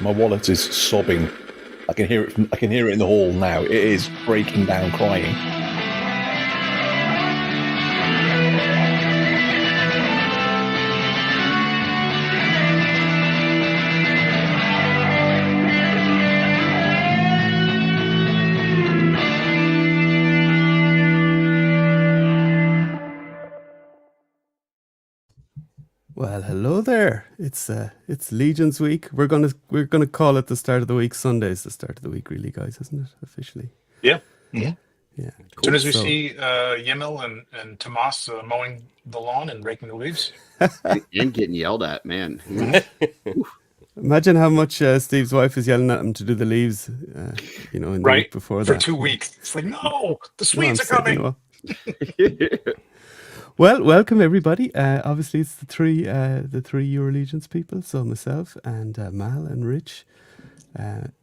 My wallet is sobbing. I can hear it. I can hear it in the hall now. It is breaking down, crying. Well, hello there. It's Legion's week. We're gonna call it the start of the week. Sunday's the start of the week, really, guys, isn't it? Officially. Yeah. Yeah. Yeah. As soon as we see Yimil and Tomas mowing the lawn and raking the leaves. And getting yelled at, man. Imagine how much Steve's wife is yelling at him to do the leaves, in the week before for that. 2 weeks. It's like, no, the Swedes are coming. Well, welcome everybody. Obviously, it's the three EuroLegions people. So myself and Mal and Rich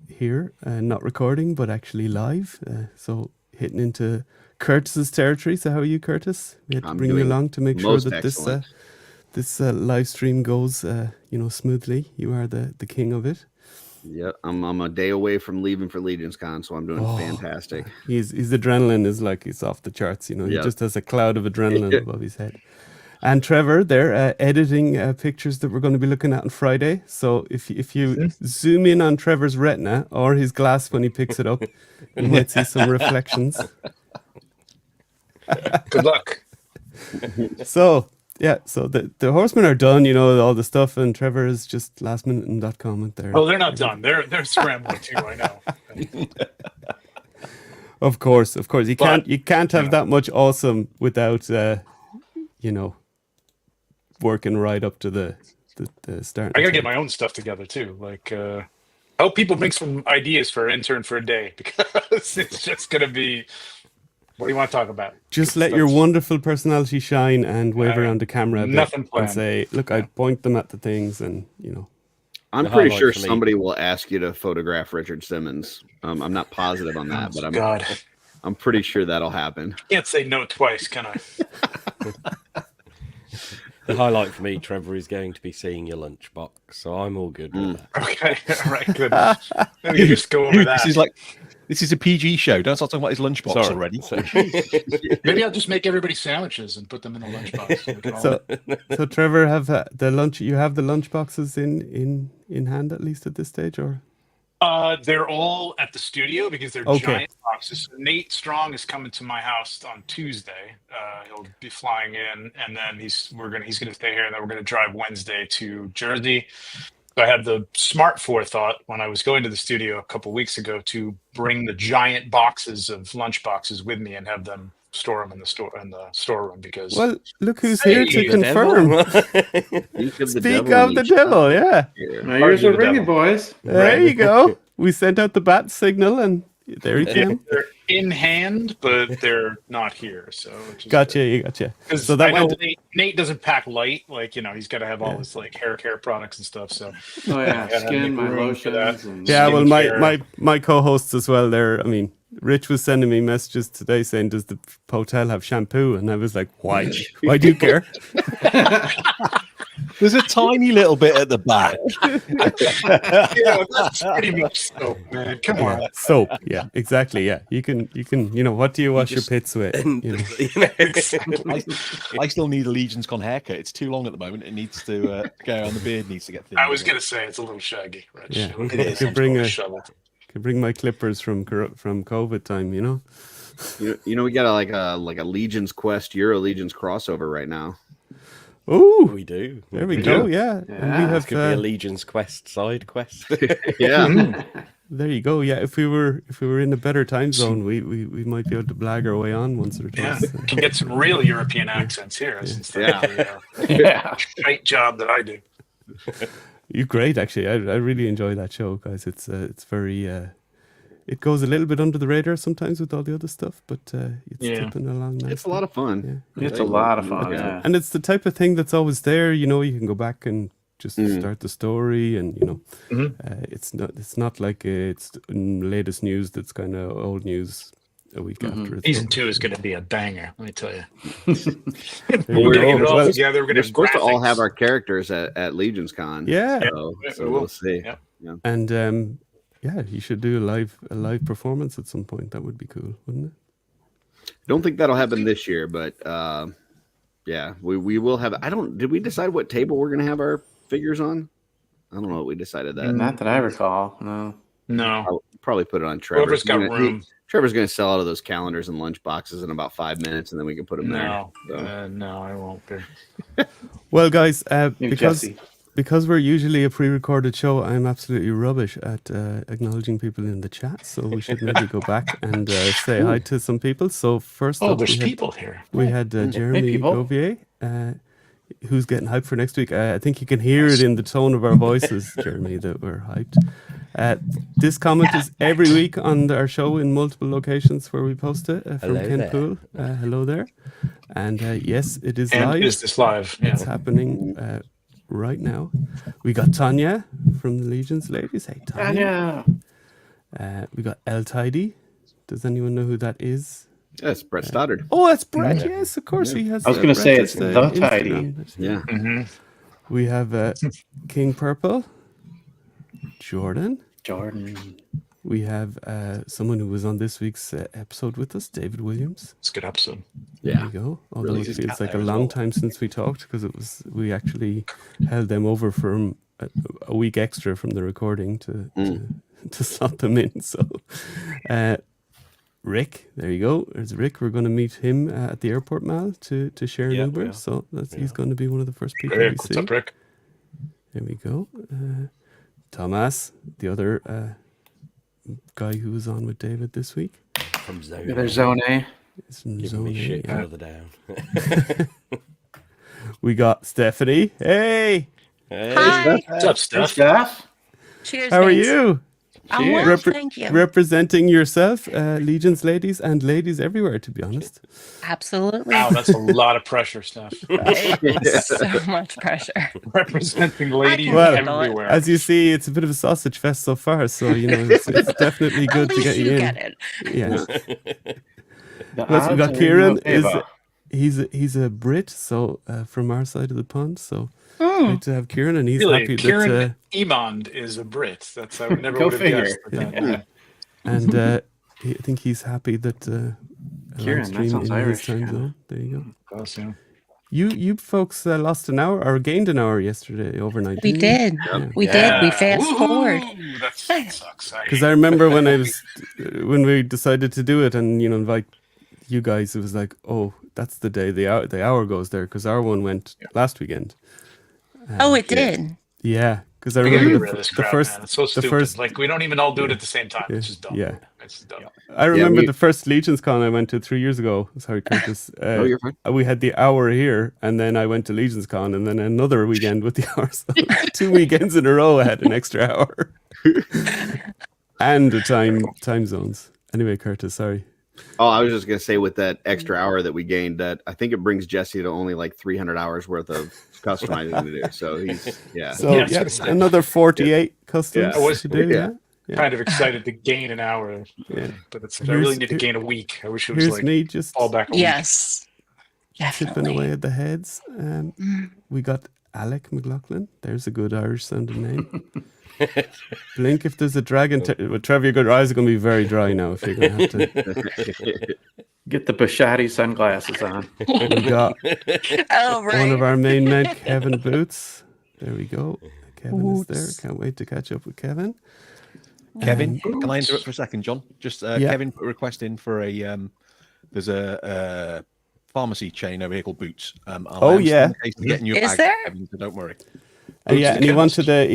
here, not recording but actually live. So hitting into Curtis's territory. So how are you, Curtis? We had to bring you along to make sure that this live stream goes smoothly. You are the king of it. Yeah, I'm a day away from leaving for Legion's Con, so I'm doing fantastic. His adrenaline is like it's off the charts. He just has a cloud of adrenaline above his head. And Trevor, they're editing pictures that we're going to be looking at on Friday. So if you zoom in on Trevor's retina or his glass when he picks it up, you might see some reflections. Good luck. So the horsemen are done, all the stuff, and Trevor is just last minute in that comment there. Oh, they're not done. They're scrambling too. I know. Of course, you can't have that much awesome without working right up to the start. I gotta get my own stuff together too. Like, I hope people bring some ideas for intern for a day, because it's just gonna be. What do you want to talk about? Just let your wonderful personality shine and wave around the camera a bit and say, look, I point them at the things and, I'm pretty sure somebody will ask you to photograph Richard Simmons. I'm not positive on that, but I'm pretty sure that'll happen. Can't say no twice, can I? The highlight for me, Trevor, is going to be seeing your lunchbox, so I'm all good with that. Okay, all right, good. Let me just go over that. This is a PG show. Don't start talking about his lunchbox already. Maybe I'll just make everybody sandwiches and put them in the lunchbox. So Trevor, have the lunch? You have the lunchboxes in hand at least at this stage, or? They're all at the studio because they're giant boxes. Nate Strong is coming to my house on Tuesday. He'll be flying in, and then he's gonna stay here, and then we're gonna drive Wednesday to Jersey. I had the smart forethought when I was going to the studio a couple weeks ago to bring the giant boxes of lunch boxes with me and have them store them in the storeroom, because look who's here to confirm. Speak of the devil, yeah. My ears are ringing, boys. There you go. We sent out the bat signal, and there he came. They're in hand, but they're not here. So gotcha. So that I know Nate doesn't pack light. Like, he's got to have all his like hair care products and stuff. So skin, my lotions. My co-hosts as well. Rich was sending me messages today saying, "Does the hotel have shampoo?" And I was like, "Why? Why do you care?" There's a tiny little bit at the back. Yeah, that's pretty much soap, man. Come on. Soap. Yeah, exactly. Yeah, you can. What do you wash your pits with? I still need a Legion's Con haircut. It's too long at the moment. It needs to go on. The beard needs to get thin. I was gonna say it's a little shaggy, Rich. Yeah, it is. I could bring my clippers from COVID time. We got like a Legion's Quest EuroLegions crossover right now. Oh, we do. There we go. Yeah. And we have could be a Legion's Quest side quest. Yeah. There you go. Yeah. If we were in a better time zone, we might be able to blag our way on once or twice. Yeah. Can get some real European accents here. Great job that I do. You're great, actually. I really enjoy that show, guys. It's very. It goes a little bit under the radar sometimes with all the other stuff, but it's tipping along nicely. It's a lot of fun. Yeah. It's a lot of fun. Yeah. And it's the type of thing that's always there. You can go back and just start the story, and it's not like it's latest news that's kind of old news. a week after. Season 2 is going to be a banger. Let me tell you. We're getting it all well, together. We're supposed to all have our characters at Legion's Con. Yeah. So we'll see. Yep. Yeah. And yeah, you should do a live performance at some point. That would be cool, wouldn't it? Don't think that'll happen this year, but yeah, we will have. Did we decide what table we're going to have our figures on? I don't know what we decided that. Not that I recall. No. I'll probably put it on Trevor. Whoever's got room. Trevor's going to sell out of those calendars and lunch boxes in about 5 minutes, and then we can put them there. So. No, I won't be. Well, guys, Jesse. because we're usually a pre-recorded show, I'm absolutely rubbish at acknowledging people in the chat. So we should maybe go back and say hi to some people. So first up, there's people here. We had Jeremy Govier, who's getting hyped for next week. I think you can hear it in the tone of our voices, Jeremy, that we're hyped. This comment is every week on our show in multiple locations where we post it from Ken Poole. Hello there. And yes, it is live. Is this live? Yeah. It's happening right now. We got Tanya from the Legions ladies. Hey, Tanya. We got El Tidy. Does anyone know who that is? That's Brett Stoddard. Oh, that's Brett. Yes, of course. He has. I was going to say it's the Tidy. Yeah. Mm-hmm. We have King Purple. Jordan. We have someone who was on this week's episode with us, David Williams. It's a good episode. There you go. Although Really it feels like a long time since we talked because we actually held them over for a week extra from the recording to slot them in. So, Rick, there you go. There's Rick. We're going to meet him at the airport, Mal, to share an Uber. So he's going to be one of the first people we see. What's up, Rick? There we go. Thomas, the other guy who was on with David this week. From Zone There's Zone A. It's from Giving Zone me A, shit yeah. further down. We got Stephanie. Hey! Hi. What's up, Steph? Steph? Cheers. How are mates. you? I'm well, thank you. Representing yourself, Legions ladies and ladies everywhere, to be honest. Absolutely. Wow, that's a lot of pressure, Steph. It's so much pressure. Representing ladies Well, everywhere. as you see, it's a bit of a sausage fest so far, so it's definitely good to get you in. Get it. Yes. Plus, we got Kieran. He's a Brit, so from our side of the pond. So great to have Kieran, and he's happy Kieran that Emond is a Brit. That's I would never Go would have figure. guessed. That. and I think he's happy that Kieran, that Livestream sounds in Irish, his time yeah. zone. There you go. Awesome. You folks lost an hour or gained an hour yesterday overnight. We didn't you? did. We did. We fast forward. That sucks. Because I remember when we decided to do it and invite you guys, it was like, oh, that's the day the hour goes there because our one went last weekend. It did. Yeah, because I We gotta remember get rid of this the crap, first man. It's so stupid. Like we don't even all do it at the same time. It's just dumb. Yeah. It's dumb. I remember the first Legions Con I went to 3 years ago. Sorry, Curtis. You're fine. We had the hour here, and then I went to Legions Con, and then another weekend with the hour. So 2 weekends in a row, I had an extra hour, and the time zones. Anyway, Curtis, sorry. Oh, I was just going to say with that extra hour that we gained, that I think it brings Jesse to only like 300 hours worth of customizing to do. So he's another 48 customs to do. Yeah. Kind of excited to gain an hour, but I really need to gain a week. I wish it was Here's like me just fall back. Yes. chipping Definitely. away at the heads. We got Alec McLaughlin. There's a good Irish sounding name. Blink if there's a dragon. Trevor, your eyes are going to be very dry now if you're going to have to. Get the Bashadi sunglasses on. We got one of our main men, Kevin Boots. There we go. Kevin is there. Can't wait to catch up with Kevin. Kevin, can I interrupt for a second, John? Just Kevin put a request in for a. There's a pharmacy chain over here called Boots. Getting you a bag, there? Kevin, so don't worry. And he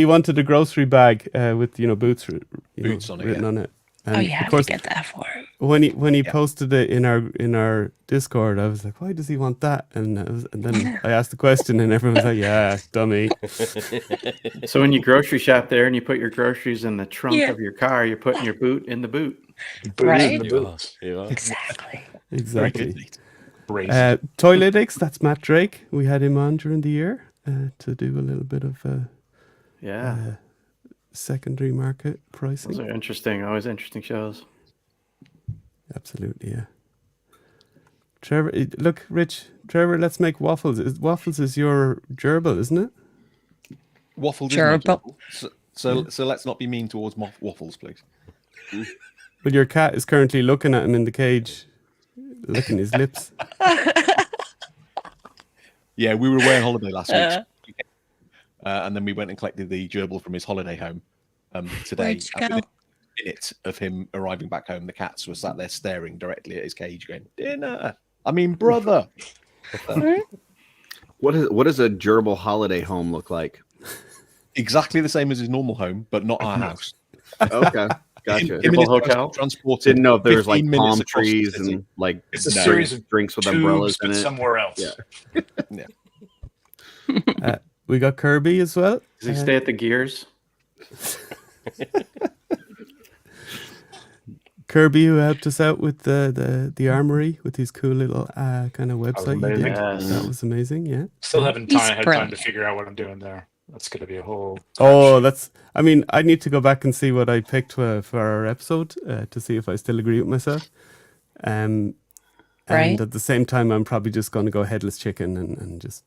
wanted a grocery bag with Boots Boots on it, written on it. And you have of course, to get that for him. when he posted it in our Discord, I was like, why does he want that? And then I asked the question, and everyone was like, yeah, dummy. So when you grocery shop there and you put your groceries in the trunk of your car, you're putting your boot in the boot. Right? Yeah. Exactly. Toiletics, that's Matt Drake. We had him on during the year to do a little bit of secondary market pricing. Those are interesting. Always interesting shows. Absolutely, yeah. Trevor, look, Rich, Trevor, let's make waffles. Waffles is your gerbil, isn't it? Waffles Gerbil. is my gerbil. So let's not be mean towards waffles, please. Well, your cat is currently looking at him in the cage, licking his lips. Yeah, we were away on holiday last week. And then we went and collected the gerbil from his holiday home today. Where'd you go? Within a minute of him arriving back home, the cats were sat there staring directly at his cage going, dinner. I mean, brother. What does a gerbil holiday home look like? Exactly the same as his normal home, but not our house. Okay, gotcha. Gerbil hotel? Transported. Didn't know if there was like 15 minutes palm across the trees city. and like It's a series of drinks with tubes, umbrellas but in it. somewhere else. Yeah. We got Kirby as well. Does he stay at the Gears? Kirby, who helped us out with the armory with his cool little kind of website. He did. amazing. That was amazing. Yeah. Still haven't He's had time brilliant. to figure out what I'm doing there. That's going to be a whole. Oh, I mean, I need to go back and see what I picked for our episode to see if I still agree with myself. And Right. at the same time, I'm probably just going to go headless chicken and just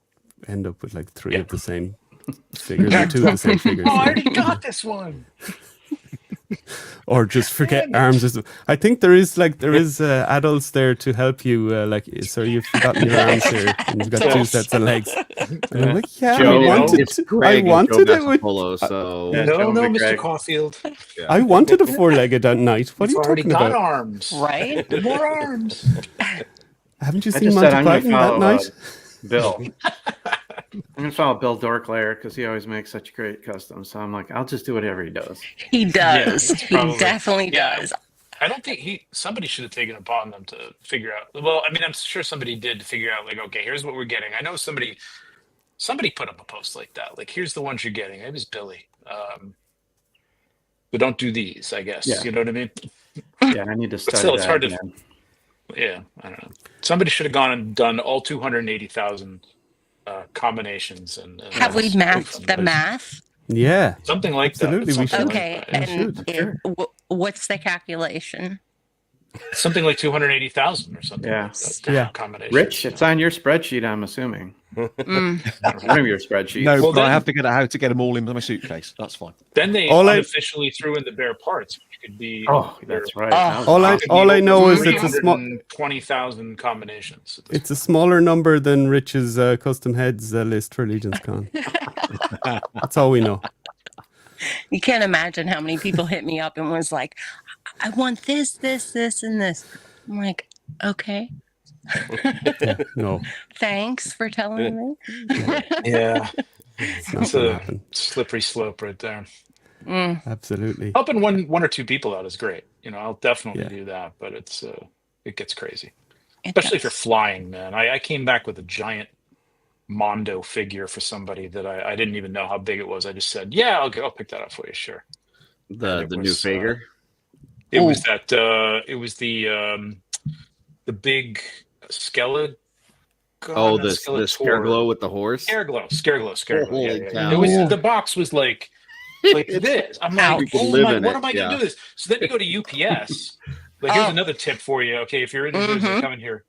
end up with like three of the same figures or two of the same figures. Oh, I already got this one. Or just forget arms. I think there is adults there to help you. So you've forgotten your arms here, and you've got two sets of legs. And I'm like, yeah, Joe, It's Greg I wanted and it with. Polo, so Yeah. No, Jones and Mr. Greg. Caulfield. I wanted a four-legged at night. What are you You've already talking got about? arms. Right? More arms. Haven't you I seen just Monty said I'm going to Python that follow night? Bill. I'm going to follow Bill Dorklayer because he always makes such great customs. So I'm like, I'll just do whatever he does. He does. that's He probably- definitely yeah. does. I don't think somebody should have taken it upon them to figure out. Well, I mean, I'm sure somebody did to figure out, like, okay, here's what we're getting. I know somebody put up a post like that. Like, here's the ones you're getting. It was Billy. But don't do these, I guess. Yeah. You know what I mean? Yeah, I need to study still, it's that hard to- again. Yeah, I don't know. Somebody should have gone and done all 280,000 combinations and Have we mathed the something- math? Yeah. Something like Absolutely, that. we Something should. like Okay. that, yeah. And Sure. what's the calculation? Something like 280,000 or something. Yeah. Like that. Yeah. Combination. Rich, it's on your spreadsheet, I'm assuming. Mm. One of your spreadsheets. No, Well, but I then- have to get out how to get them all into my suitcase. That's fine. Then they All I- unofficially threw in the bare parts, which could be Oh, that's right. Oh. That was All I awesome. all I know is it's a small 20,000 combinations. at this it's a smaller number than Rich's custom heads list for Legion's Con. That's all we know. You can't imagine how many people hit me up and was like, I want this, and this. I'm like, okay, No, thanks for telling me. Yeah, it's not it's going to a happen. slippery slope right there. Mm. Absolutely. Helping one or two people out is great. You know, I'll definitely Yeah. do that, but it gets crazy, It especially if you're does. flying, man. I came back with a giant Mondo figure for somebody that I didn't even know how big it was. I just said, yeah, I'll pick that up for you, sure. the it new was, figure. It was that. It was the big Skeletor. Oh, the Scareglow with the horse. Scareglow. Holy Yeah. cow. It was the box was like this. I'm like, You could oh live my, in what it, am I gonna yeah. do this? So then you go to UPS. Like, here's Oh. another tip for you. Okay, if you're in New Jersey, Mhm. coming here,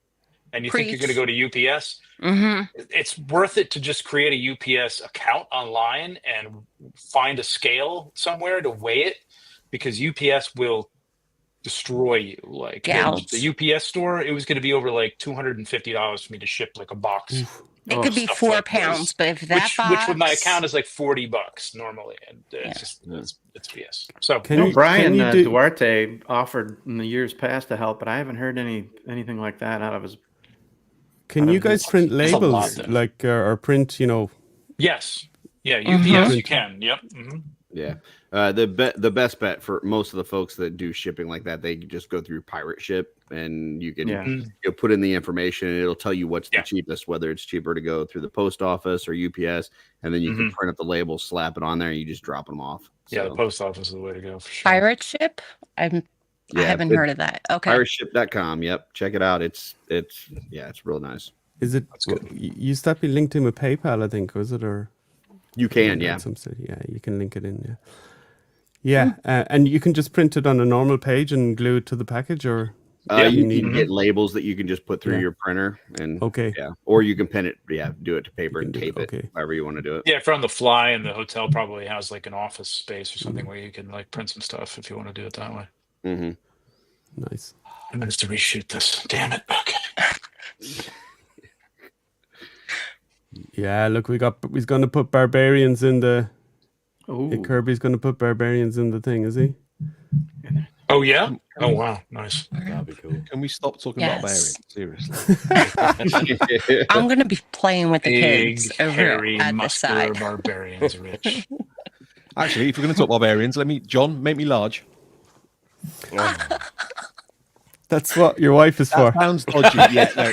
and you think you're Preach. gonna go to UPS, Hmm. it's worth it to just create a UPS account online and find a scale somewhere to weigh it, because UPS will destroy you. Like Gouge. the UPS store, it was going to be over like $250 for me to ship like a box. It could be Stuff 4 like this. pounds, but if that Which with my box- account is like $40 normally, and it's just it's BS. So Can No, you- Brian can you do- Duarte offered in the years past to help, but I haven't heard anything like that out of his. Can you guys print That's a lot labels then. like or print? yes, yeah, Mhm. UPS you can. Yep. Mhm. Yeah. The best bet for most of the folks that do shipping like that, they just go through Pirate Ship, and you can Yeah. you'll put in the information, and it'll tell you what's Yeah. the cheapest, whether it's cheaper to go through the post office or UPS, and then you can print up the labels, slap it on there, and you just drop them off. Yeah, So, the post office is the way to go for sure. Pirate ship? I haven't heard of that. Okay. pirateship.com. Yep, check it out. It's real nice. Is it? That's good. You used to be linked in with PayPal, I think, was it? Or You can, yeah. Yeah, you can link it in. Yeah, and you can just print it on a normal page and glue it to the package, or You can get labels that you can just put through your printer, and or you can pin it. Yeah, do it to paper and tape it. However you want to do it. Yeah, if you're on the fly, and the hotel probably has like an office space or something where you can like print some stuff if you want to do it that way. Nice. I managed to reshoot this. Damn it. Okay. Yeah, look, he's going to put barbarians in the. Kirby's going to put barbarians in the thing, is he? Oh yeah. Oh wow, nice. That'd be cool. Can we stop talking about barbarians? Seriously. I'm going to be playing with the Big, kids over hairy, at the muscular side. barbarians, Rich. Actually, if we're going to talk barbarians, John, make me large. That's what your wife is for. That sounds dodgy. Yeah, no.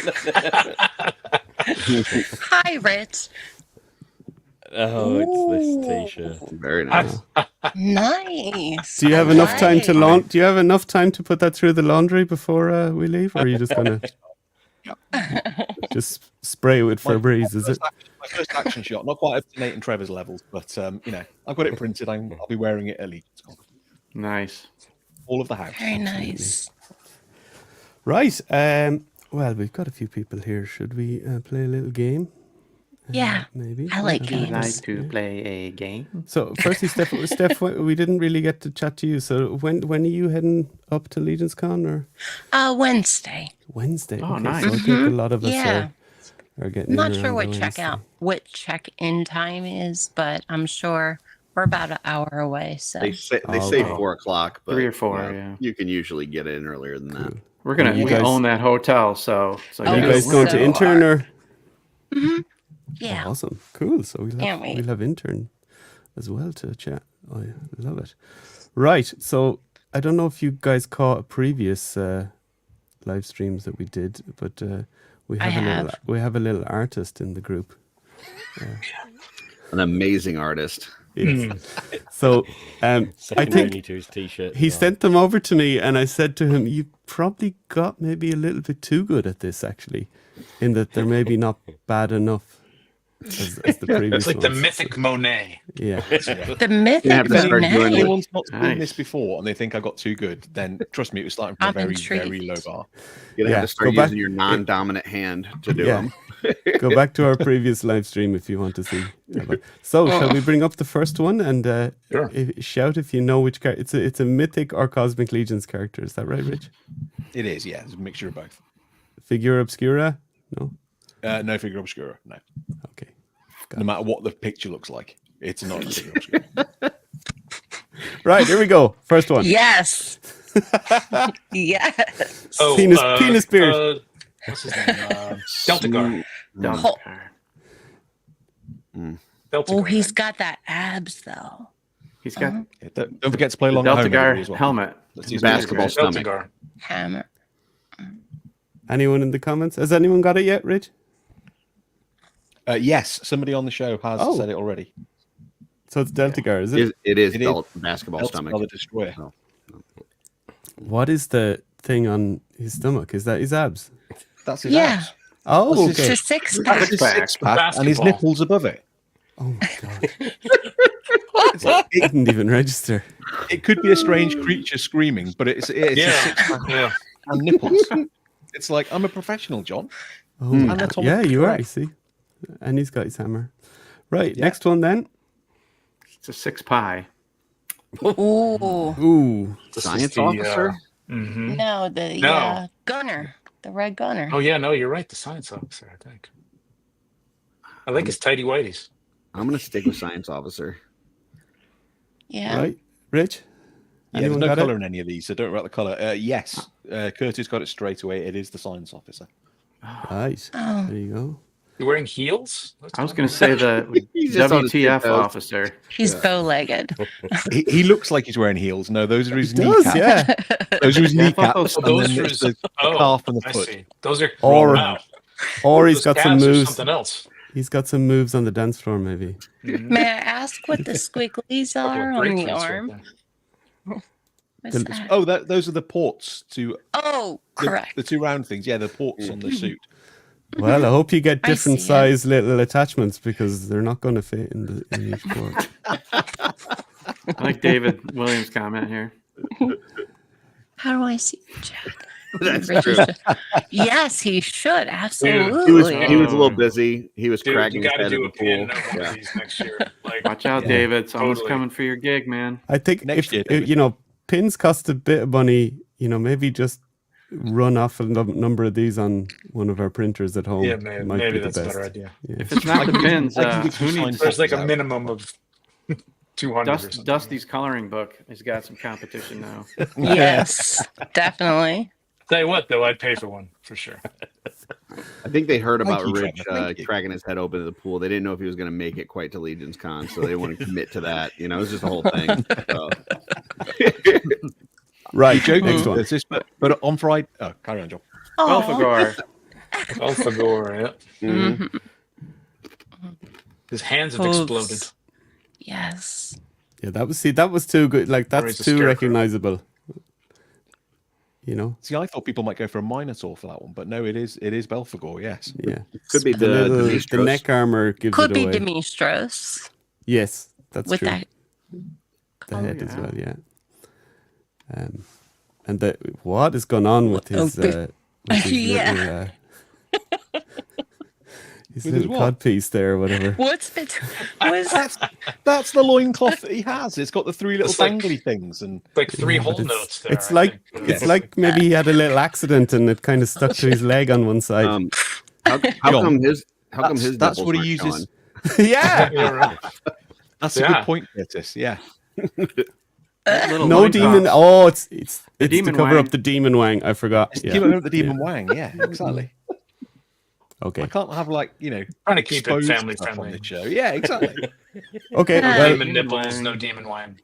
Hi, Rich. Oh, it's this T-shirt. Very nice. Nice. Do you have enough time to Do you have enough time to put that through the laundry before we leave, or are you just gonna just spray with Febreze? Is it? My first action shot, not quite up to Nate and Trevor's levels, but I've got it printed. I'll be wearing it at Legion. Nice. All of the house. Very nice. Right. Well, we've got a few people here. Should we play a little game? Yeah, maybe. I like I'd games. like to play a game. So, firstly, Steph, we didn't really get to chat to you. So, when are you heading up to Legion's Con, or? Wednesday. Wednesday. Oh, okay, nice. So I think a lot of us Yeah. are getting. Not in sure around what the what check-in time is, but I'm sure we're about an hour away. So They say 4:00, but 3 or 4. Yeah. You can usually get in earlier than that. We own that hotel, so Are you guys going to intern or? Yeah. Oh, awesome, cool. So Can't wait. we'll have intern as well to chat. I love it. Right. So I don't know if you guys caught previous live streams that we did, but we have a little artist in the group. An amazing artist. Yes. So I think T-shirt. he sent them over to me, and I said to him, "You probably got maybe a little bit too good at this, actually, in that they're maybe not bad enough as the previous." It's like the mythic Monet. Yeah. The mythic If Monet. anyone's not seen this before and they think I got too good, then trust me, it was starting from a very, very low bar. You're gonna have to start using your non-dominant hand to do them. Go back to our previous live stream if you want to see. So, shall we bring up the first one and shout if you know which character? It's a mythic or Cosmic Legions character. Is that right, Rich? It is, yeah. It's a mixture of both. Figura Obscura? No. No Figura Obscura. No. Okay. No matter what the picture looks like, it's not a Figura Obscura. Right, here we go. First one. Yes. Yes. Oh, penis beard. What's his name? Deltagar. Oh, he's got that abs though. He's got don't forget to play along at home Deltagar as well. helmet. That's his basketball stomach. Deltagar. Hammer. Anyone in the comments? Has anyone got it yet, Rich? Yes, somebody on the show has said it already. So it's Deltagar, is it? It is basketball stomach. The Destroyer. Oh. What is the thing on his stomach? Is that his abs? That's his Yeah. abs. Oh, It's okay. a six That's pack. his six-pack and his Basketball. nipples above it. Oh my god. It didn't even register. It could be a strange creature screaming, but it's a six-pack and nipples. It's like, I'm a professional, John. Oh, yeah, you are, you see. And he's got his hammer. Right, next one then. It's a 6 pie. Ooh. Science officer? No, the gunner. The red gunner. Oh yeah, no, you're right. The science officer, I think. I like his tighty whities. I'm gonna stick with science officer. Yeah. Right, Rich? Yeah, there's Anyone no got colour it? in any of these, so don't write the colour. Yes, Curtis got it straight away. It is the science officer. Right, Oh. there you go. You're wearing heels? I was going to say the He's just on his WTF tiptoes. officer. He's bow-legged. He looks like he's wearing heels. No, those are his Does, kneecaps. yeah. Those are his Yeah, I thought kneecaps. Oh, And those then are there's his. the Oh, calf and the I foot. see. Those are. Or- wow. Or he's Those got some calves are moves. Something else. He's got some moves on the dance floor, maybe. May I ask what the squigglies are on the arm? What's that? Oh, those are the ports to Oh, correct. the two round things. Yeah, the ports on the suit. Well, I hope you get I different see, size little attachments because they're not going to fit in each port. I like David Williams' comment here. How do I see the chat? That's Richard true. should- Yes, he should. Absolutely. He was a little busy. He was Dude, cracking you his got to head do in a the pin pool. of one of these next year. Like, Watch out, Yeah. David. Someone's Totally. coming for your gig, man. I think Next if year, David. you know, pins cost a bit of money. You know, maybe just run off a number of these on one of our printers at home. yeah, might maybe be the that's a best. better idea. Yeah. If it's not the pins, I can get who some needs signed There's like a copies out. minimum of 200 or something. Dusty's coloring book has got some competition now. Yes, definitely. Tell you what, though, I'd pay for one for sure. I think they heard about Thank you, Rich Trevor. Thank you. cracking his head open to the pool. They didn't know if he was going to make it quite to Legion's Con, so they didn't want to commit to that. You know, it was just a whole thing. So. Right. You joke Next one. it's just, but on Friday. Oh, carry on, John. Oh, Belphegor. Alphagor, yeah. Mhm. His hands have Hooves. exploded. yes. Yeah, that was too good. Like Or that's he's a too scarecrow. recognizable. You know. See, I thought people might go for a Minotaur for that one, but no, it is Belphegor. Yes. Yeah. Could be The, the the neck armor gives Could it be away. Demistros Yes, that's with true. that. The Oh, head as yeah. well, yeah. And the what is going on with his Oh, with his Yeah. little, his With his little what? codpiece there or whatever. What's That's the loincloth that he has. It's got the three little It's like- dangly things, and Like three Yeah, whole but notes there. It's I like think. it's like maybe he had a little accident and it kind of stuck to his leg on one side. How John, come his that's nipples what he aren't uses. showing? yeah. You're right. That's a Yeah. good point, Curtis. Yeah. That little No loincloth. demon. Oh, it's to demon cover wang. up the demon wang. I forgot. It's Yeah. Keep it up the demon wang. Yeah, exactly. Okay. I can't have Trying to keep it exposed family stuff on friendly. the show. Yeah, exactly. Okay. No Well, Demon nipples, wine. no demon wine.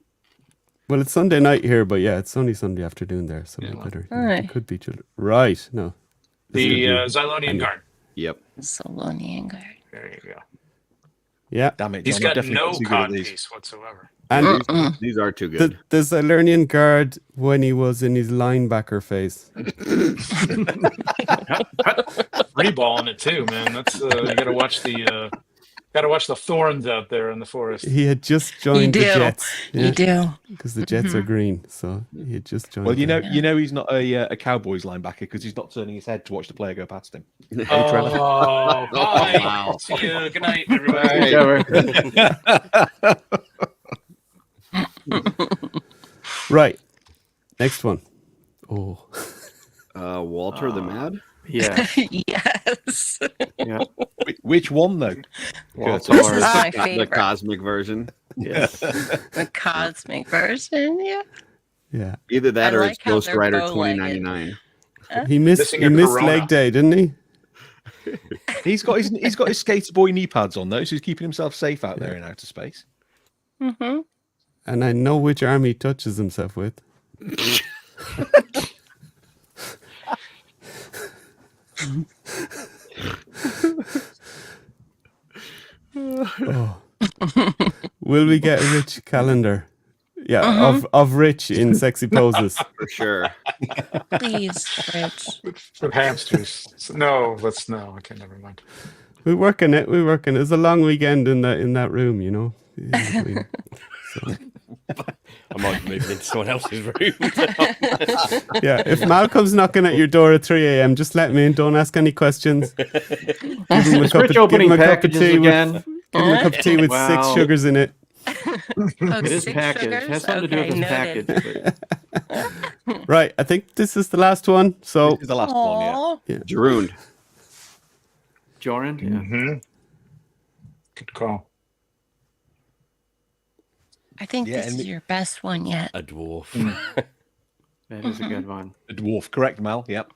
well, it's Sunday night here, but yeah, it's only Sunday afternoon there, so Yeah, we well. better. Alright. It could be children. Right. No. This The could be- Xylonian and- guard. Yep. Solonian guard? There you go. Yeah. Damn it, John. He's I'm got definitely no not too good at cod these. piece whatsoever. And These are too the good. Xylonian guard when he was in his linebacker phase. Free balling it too, man. That's you gotta watch the thorns out there in the forest. He had just joined the do. Jets. You do. Because the Jets are green, so he had just joined. Well, you them. know he's not a Cowboys linebacker because he's not turning his head to watch the player go past him. Oh, bye. Wow. See you. Good night, everybody. Hey, Trevor. Right. Next one. Oh, Walter the Mad. Yeah. Yes. Yeah. Which one though? Walter. This is my The favorite. cosmic version. Yes. The cosmic version. Yeah. yeah. Either that I or like it's how Ghost they're Rider bow-legged. 2099. He missed. Missing He a missed corona. leg day, didn't he? He's got his skater boy knee pads on though, so he's keeping himself safe out there in outer space. Mm-hmm. And I know which arm he touches himself with. Oh. Will we get a Rich calendar? Yeah, of Rich in sexy poses. For sure. Please, Rich. With hamsters. No, let's no. Okay, never mind. We're working it. We're working. It's a long weekend in that room, you know. In between. So, I might be moving into someone else's room. yeah, if Malcolm's knocking at your door at 3 a.m., just let me in. Don't ask any questions. Give him a Is cup Rich of, give him opening a cup of packages tea again? with, give him a cup of tea with 6 Wow. sugars in it. Oh, It is 6 packaged. sugars? It has something to do with this noted. package. Right, I think this is the last one. So This is the last one, yeah. Aw. Jarund. Joran? Yeah. Mm-hmm. Good call. I think Yeah, this and is your best one yet. A dwarf. That is a good one. The dwarf, correct, Mal? Yep.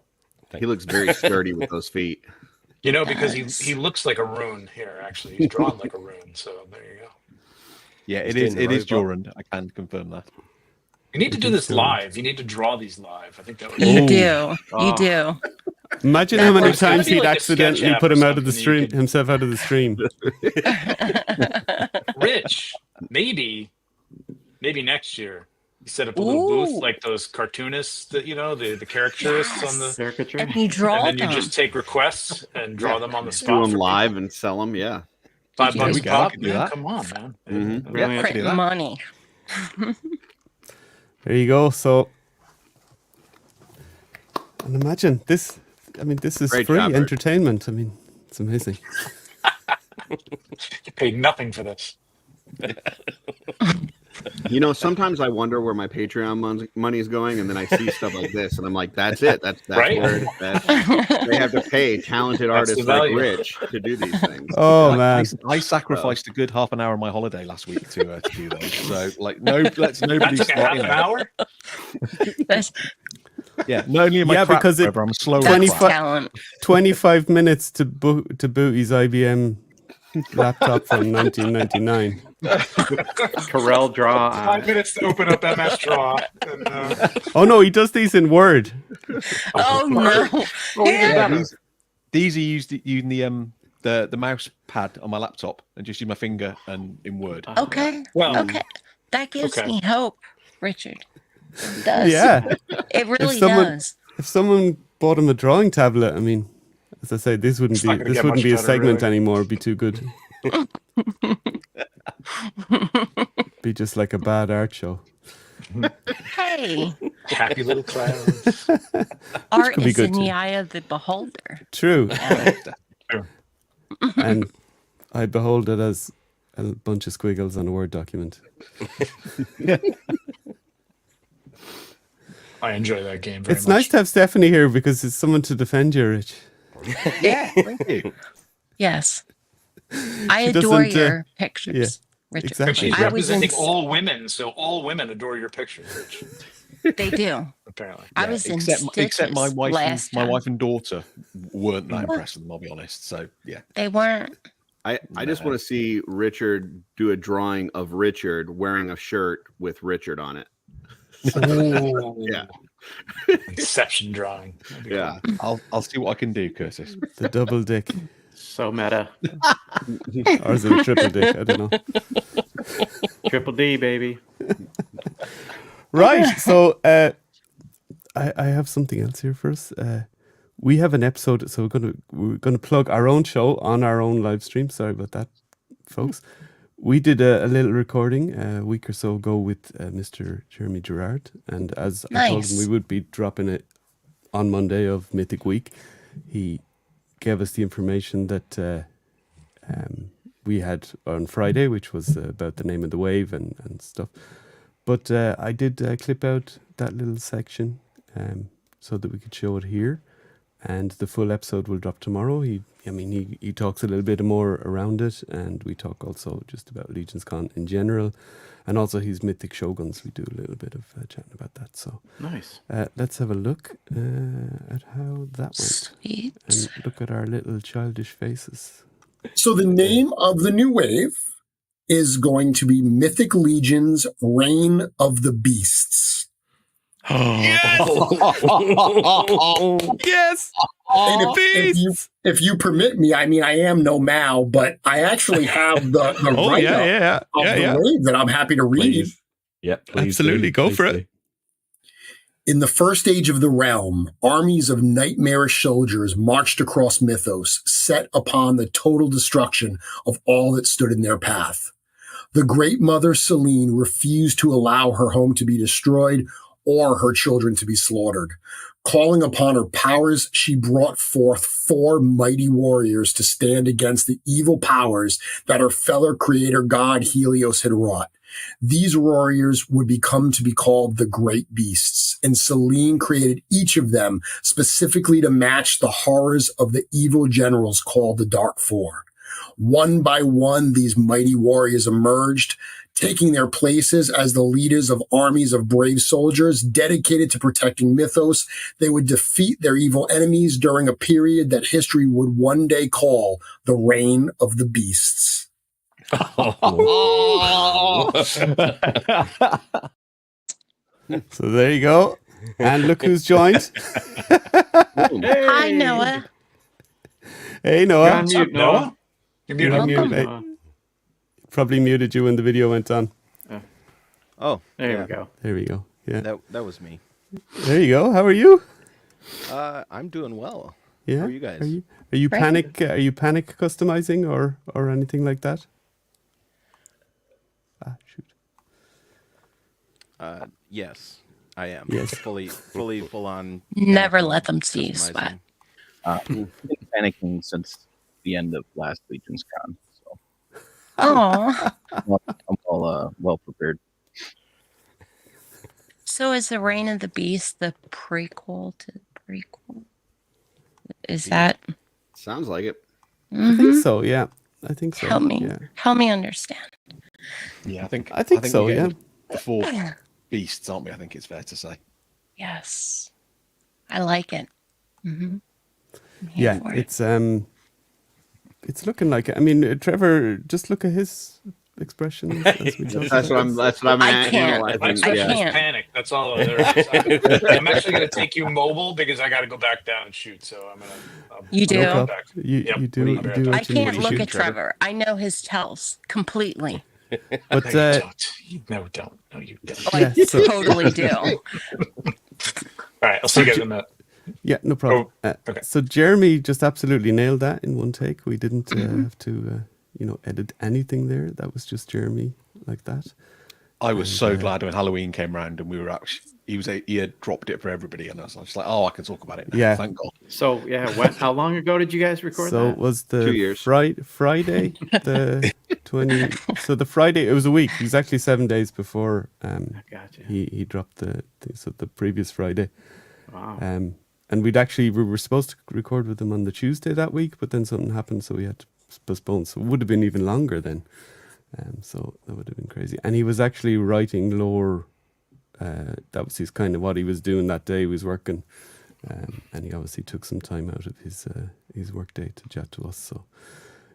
He looks very sturdy with those feet. You know, because Yes. he looks like a rune here. Actually, he's drawn like a rune. So there you go. Yeah, He's it is. doing It the is robot. Jorund. I can confirm that. You need to do this live. You need to draw these live. I think that would. You Oh. do. Oh. You do. imagine how many There's gotta times be he'd like a sketch accidentally app put or him out of the something you stream, could- himself out of the stream. Rich, maybe next year you set up a little Ooh. booth like those cartoonists that the caricaturists on the. Caricature? And you draw And then them. you just take requests and draw them on the Do spot. them for live and sell them. Yeah. $5 There we go. pop. I can do Man, that. come on, man. Mhm. Brilliant. I can do Print that. money. There you go. So, and And imagine this. I mean, this is Great free job, Rick. entertainment. I mean, it's amazing. You paid nothing for this. You know, sometimes I wonder where my Patreon money is going, and then I see stuff like this, and I'm like, "That's it. That's Right? where they have to pay talented That's artists the like value. Rich to do these things." Oh man, I sacrificed a good half an hour of my holiday last week to do those. So like, nobody That took a half start. an hour. That's, Yeah, not only am I Yeah, crap, because forever, I'm slow. that's 25 talent. 25 minutes to boot his IBM laptop from 1999. Corel Draw. 5 minutes to open up MS Draw. And, Oh no, he does these in Word. Oh no! Yeah, these are used using the mouse pad on my laptop and just use my finger and in Word. Okay. Well, Okay. That gives okay. me hope, Richard. It does. Yeah. It really someone- does. If someone bought him a drawing tablet, I mean, as I say, this wouldn't It's not be gonna get much a better, segment really. anymore. It'd be too good. Be just like a bad art show. Hey, Happy little clouds. art could be is good in the too. eye of the beholder. True. True. And I behold it as a bunch of squiggles on a Word document. I enjoy that game very It's much. nice to have Stephanie here because it's someone to defend you, Rich. Yeah, thank you. Yes. I She adore doesn't, your pictures, yeah, Richard. exactly. But she's I was representing in- all women, so all women adore your pictures, Rich, They do. apparently. I was in except my Stitches wife, last my time. wife and daughter weren't that impressed with them. I'll be honest. So yeah, They weren't. I just want to see Richard do a drawing of Richard wearing a shirt with Richard on it. Yeah. Inception drawing. That'd be Yeah. I'll see what I can do, Curtis. The double dick. So meta. Or is it a triple dick? I don't know. Triple D, baby. Right. So I have something else here for us. We have an episode, so we're gonna plug our own show on our own live stream. Sorry about that, folks. We did a little recording a week or so ago with Mr. Jeremy Gerard, and as I told him Nice. we would be dropping it on Monday of Mythic Week, he gave us the information that we had on Friday, which was about the name of the wave and stuff. But I did clip out that little section so that we could show it here. And the full episode will drop tomorrow. He talks a little bit more around it, and we talk also just about Legions Con in general, and also his Mythic Shoguns. We do a little bit of chatting about that. So Nice. let's have a look at how that went, Sweet. and look at our little childish faces. So the name of the new wave is going to be Mythic Legions Reign of the Beasts. Yes! And if you permit me, I mean, I am no Mao, but I actually have the write-up of the wave that I'm happy to read. Please. Yeah, please Absolutely, do. go Please for do. it. In the first age of the realm, armies of nightmarish soldiers marched across Mythos, set upon the total destruction of all that stood in their path. The great mother Selene refused to allow her home to be destroyed or her children to be slaughtered. Calling upon her powers, she brought forth 4 mighty warriors to stand against the evil powers that her fellow creator god Helios had wrought. These warriors would become to be called the Great Beasts, and Selene created each of them specifically to match the horrors of the evil generals called the Dark Four. One by one, these mighty warriors emerged, taking their places as the leaders of armies of brave soldiers dedicated to protecting Mythos. They would defeat their evil enemies during a period that history would one day call the Reign of the Beasts. So there you go. And look who's joined. Hi, Noah. Hey, You're Noah. on mute, Noah. You're You're muted. on mute, Welcome. mate. Noah. Probably muted you when the video went on. Oh, There yeah, we go. There we go. Yeah. that was me. There you go. How are you? I'm doing well. Yeah. How are you guys? Are you Great. panic customizing or anything like that? Ah, shoot. Yes. I am. Yes. Full on. Never let them see you sweat. Been panicking since the end of last Legion's Con, so Oh. I'm all well prepared. So is the Reign of the Beast the prequel to the prequel? Is that? Sounds like it. I think so. Yeah, I think so. Help me. Yeah. Help me understand. Yeah, I think so. we're Yeah. getting the four beasts, aren't we? I think it's fair to say. Yes, I like it. Mm-hmm. Yeah, it's looking like it. I mean, Trevor, just look at his expression. That's what I'm I can't. analyzing. My expression I can't. is panic. That's all there is. I'm actually going to take you mobile because I got to go back down and shoot. So I'm going to. You do? No back. you do. You do. I what you need can't to look do. at Trevor. I know his tells completely. But No, don't. No, you don't. Oh, yeah, I so- totally do. All right, I'll see you guys in a minute. Yeah, no problem. okay. So Jeremy just absolutely nailed that in one take. We didn't have to, edit anything there. That was just Jeremy like that. I was so glad when Halloween came around and we were actually he had dropped it for everybody, and I was just like, oh, I can talk about it now. Yeah. Thank God. So yeah, how long ago did you guys record So that? it was 2 the years. Friday, the 20. So the Friday, it was a week, exactly 7 days before Gotcha. he dropped the previous Friday. Wow. And we were supposed to record with him on the Tuesday that week, but then something happened, so we had to postpone. So it would have been even longer then. So that would have been crazy. And he was actually writing lore. That was his kind of what he was doing that day. He was working, and he obviously took some time out of his work day to chat to us. So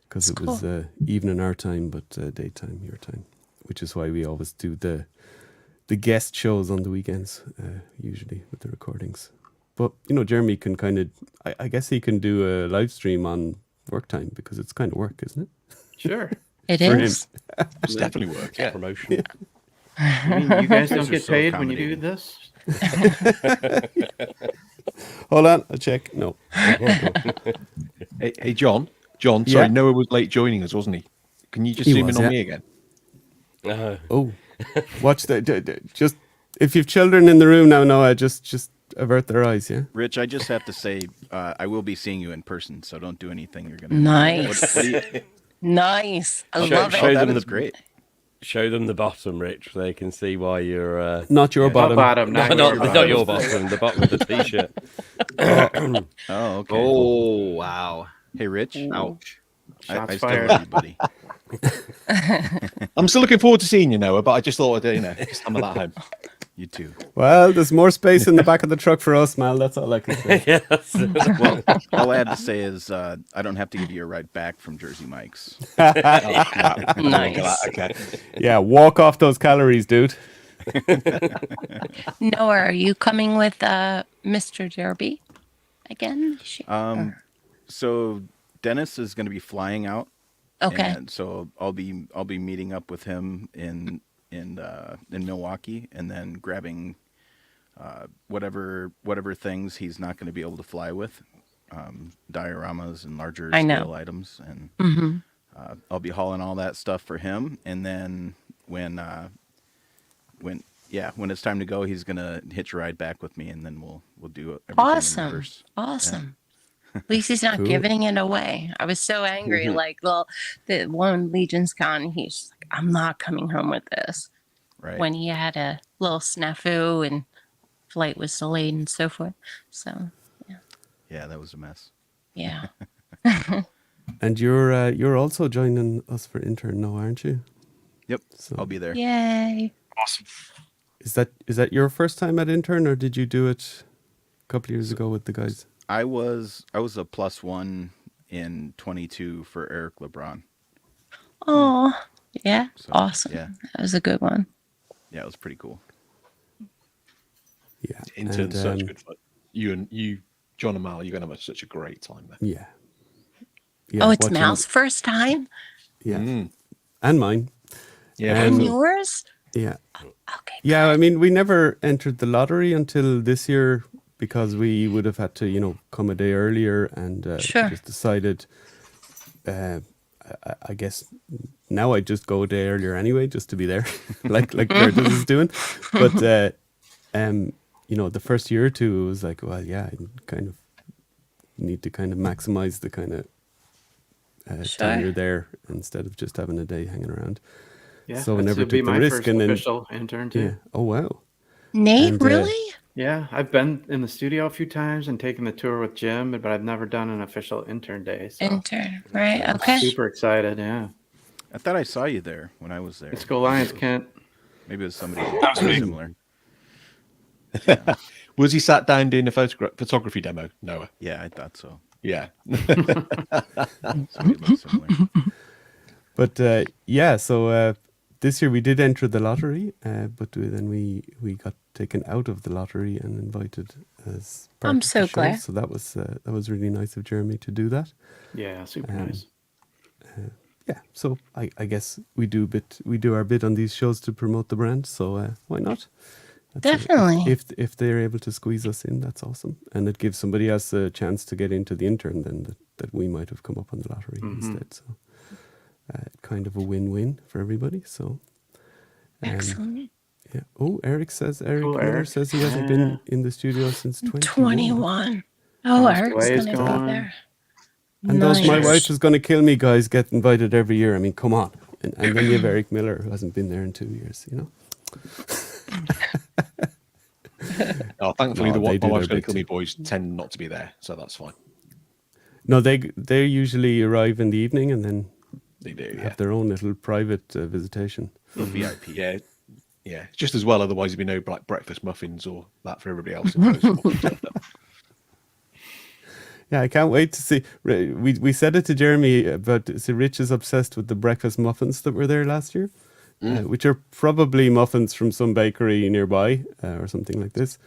because it was evening our time, but daytime your time, which is why we always do the guest shows on the weekends, usually with the recordings. But Jeremy can kind of, I guess he can do a live stream on work time because it's kind of work, isn't it? Sure. It For is. It's definitely work. Yeah. Promotion. Yeah. I mean, you guys don't are get so paid when you do this? Hold on, I'll check. No. Hey, John. Yeah. Sorry, Noah was late joining us, wasn't he? Can you just He zoom was, in on yeah. me again? Oh, watch just if you've children in the room now, Noah, just avert their eyes, yeah? Rich, I just have to say, I will be seeing you in person, so don't do anything you're going to Nice. What do you, Nice. I Show- love show it. them that's great. Show them the bottom, Rich. So they can see why you're. Not your bottom. Bottom, Not your bottom. The bottom of the t-shirt. Oh, okay. Oh, wow. Hey, Rich. Ouch. Shots I still fired. love you, buddy. I'm still looking forward to seeing you, Noah, but I just thought I'd, just hammer that home. You too. Well, there's more space in the back of the truck for us, Mal. That's all I can say. Yes. Well, all I have to say is I don't have to give you a ride back from Jersey Mike's. Nice. Okay. Yeah, walk off those calories, dude. Noah, are you coming with Mr. Derby again? So Dennis is going to be flying out. Okay. And so I'll be meeting up with him in Milwaukee, and then grabbing whatever things he's not going to be able to fly with, dioramas and larger scale items, and I'll be hauling all that stuff for him. And then when it's time to go, he's gonna hitch a ride back with me, and then we'll do everything in reverse. Awesome. At least he's not giving it away. I was so angry. Like, well, the one Legion's Con, he's like, I'm not coming home with this. Right. When he had a little snafu and flight was delayed and so forth. So, Yeah, that was a mess. yeah. And you're also joining us for intern now, aren't you? Yep. So I'll be there. Yay. Awesome. is that your first time at intern, or did you do it a couple of years ago with the guys? I was a +1 in 22 for Eric LeBron. Oh, yeah. So, Awesome. Yeah. That was a good one. Yeah, it was pretty cool. Yeah. Intern's such good fun. You, John and Mal, you're going to have such a great time there. Yeah. Yeah. Oh, it's watching- Mal's first time? Yeah. And mine. Yeah. And Um, yours? Yeah. Okay. Yeah, I mean, we never entered the lottery until this year because we would have had to, come a day earlier and Sure. just decided, I guess now I just go a day earlier anyway, just to be there, like Curtis is doing. But the first year or two, it was like, well, yeah, I kind of need to kind of maximize the kind of time you're there instead of just having a day hanging around. Yeah, so I never took be the my risk. First and then official intern too. Yeah. Oh wow. Nate, And, really? Yeah, I've been in the studio a few times and taken the tour with Jim, but I've never done an official intern day. So Intern, right? I'm Okay. super excited. Yeah. I thought I saw you there when I was there. Let's go Lions, Kent. Maybe it was somebody That was me. similar. Was he sat down doing a photography demo, Noah? Yeah, I thought so. Yeah. Somebody looked similar. But so this year we did enter the lottery, but then we got taken out of the lottery and invited as part I'm of the so show. glad. So that was really nice of Jeremy to do that. Yeah, super nice. Yeah, so I guess we do our bit on these shows to promote the brand. So why not? Definitely. If they're able to squeeze us in, that's awesome, and it gives somebody else a chance to get into the intern then that we might have come up on the lottery instead. So kind of a win-win for everybody. So Excellent. yeah. Oh, Eric Miller Eric. says he hasn't been in the studio since 21. 21. Oh, How's Eric's Blaze going to be going? there. And those my Nice. wife is going to kill me, guys. Get invited every year. I mean, come on. And then you have Eric Miller, who hasn't been there in 2 years. Oh, thankfully, No, my they do wife's their going bit to kill me too. boys tend not to be there, so that's fine. No, they usually arrive in the evening and then They do, yeah. have their own little private visitation. VIP. Yeah, yeah. Just as well, otherwise there'd be no like breakfast muffins or that for everybody else. Yeah, I can't wait to see. We said it to Jeremy, but Rich is obsessed with the breakfast muffins that were there last year, which are probably muffins from some bakery nearby or something like this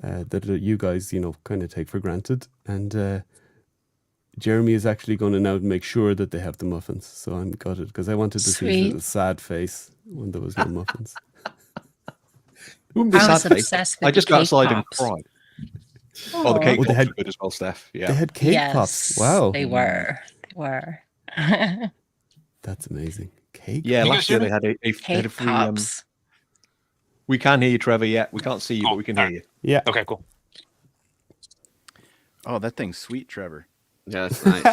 that you guys, kind of take for granted. And Jeremy is actually going to now make sure that they have the muffins. So I'm gutted because I wanted to see his Sweet. little sad face when there was no muffins. Wouldn't be I was sad, mate. obsessed with I just the got cake outside pops. and cried. Oh, the cake Oh, they pops had- are good as well, Steph. Yeah. They had cake Yes, pops. Wow. They were. They were. That's amazing. Cake Yeah, You last guys year hear they had a Cake free. pops. We can hear you, Trevor. Yeah, we can't see you, but we can hear you. Yeah. Okay, cool. Oh, that thing's sweet, Trevor. Yeah, that's nice.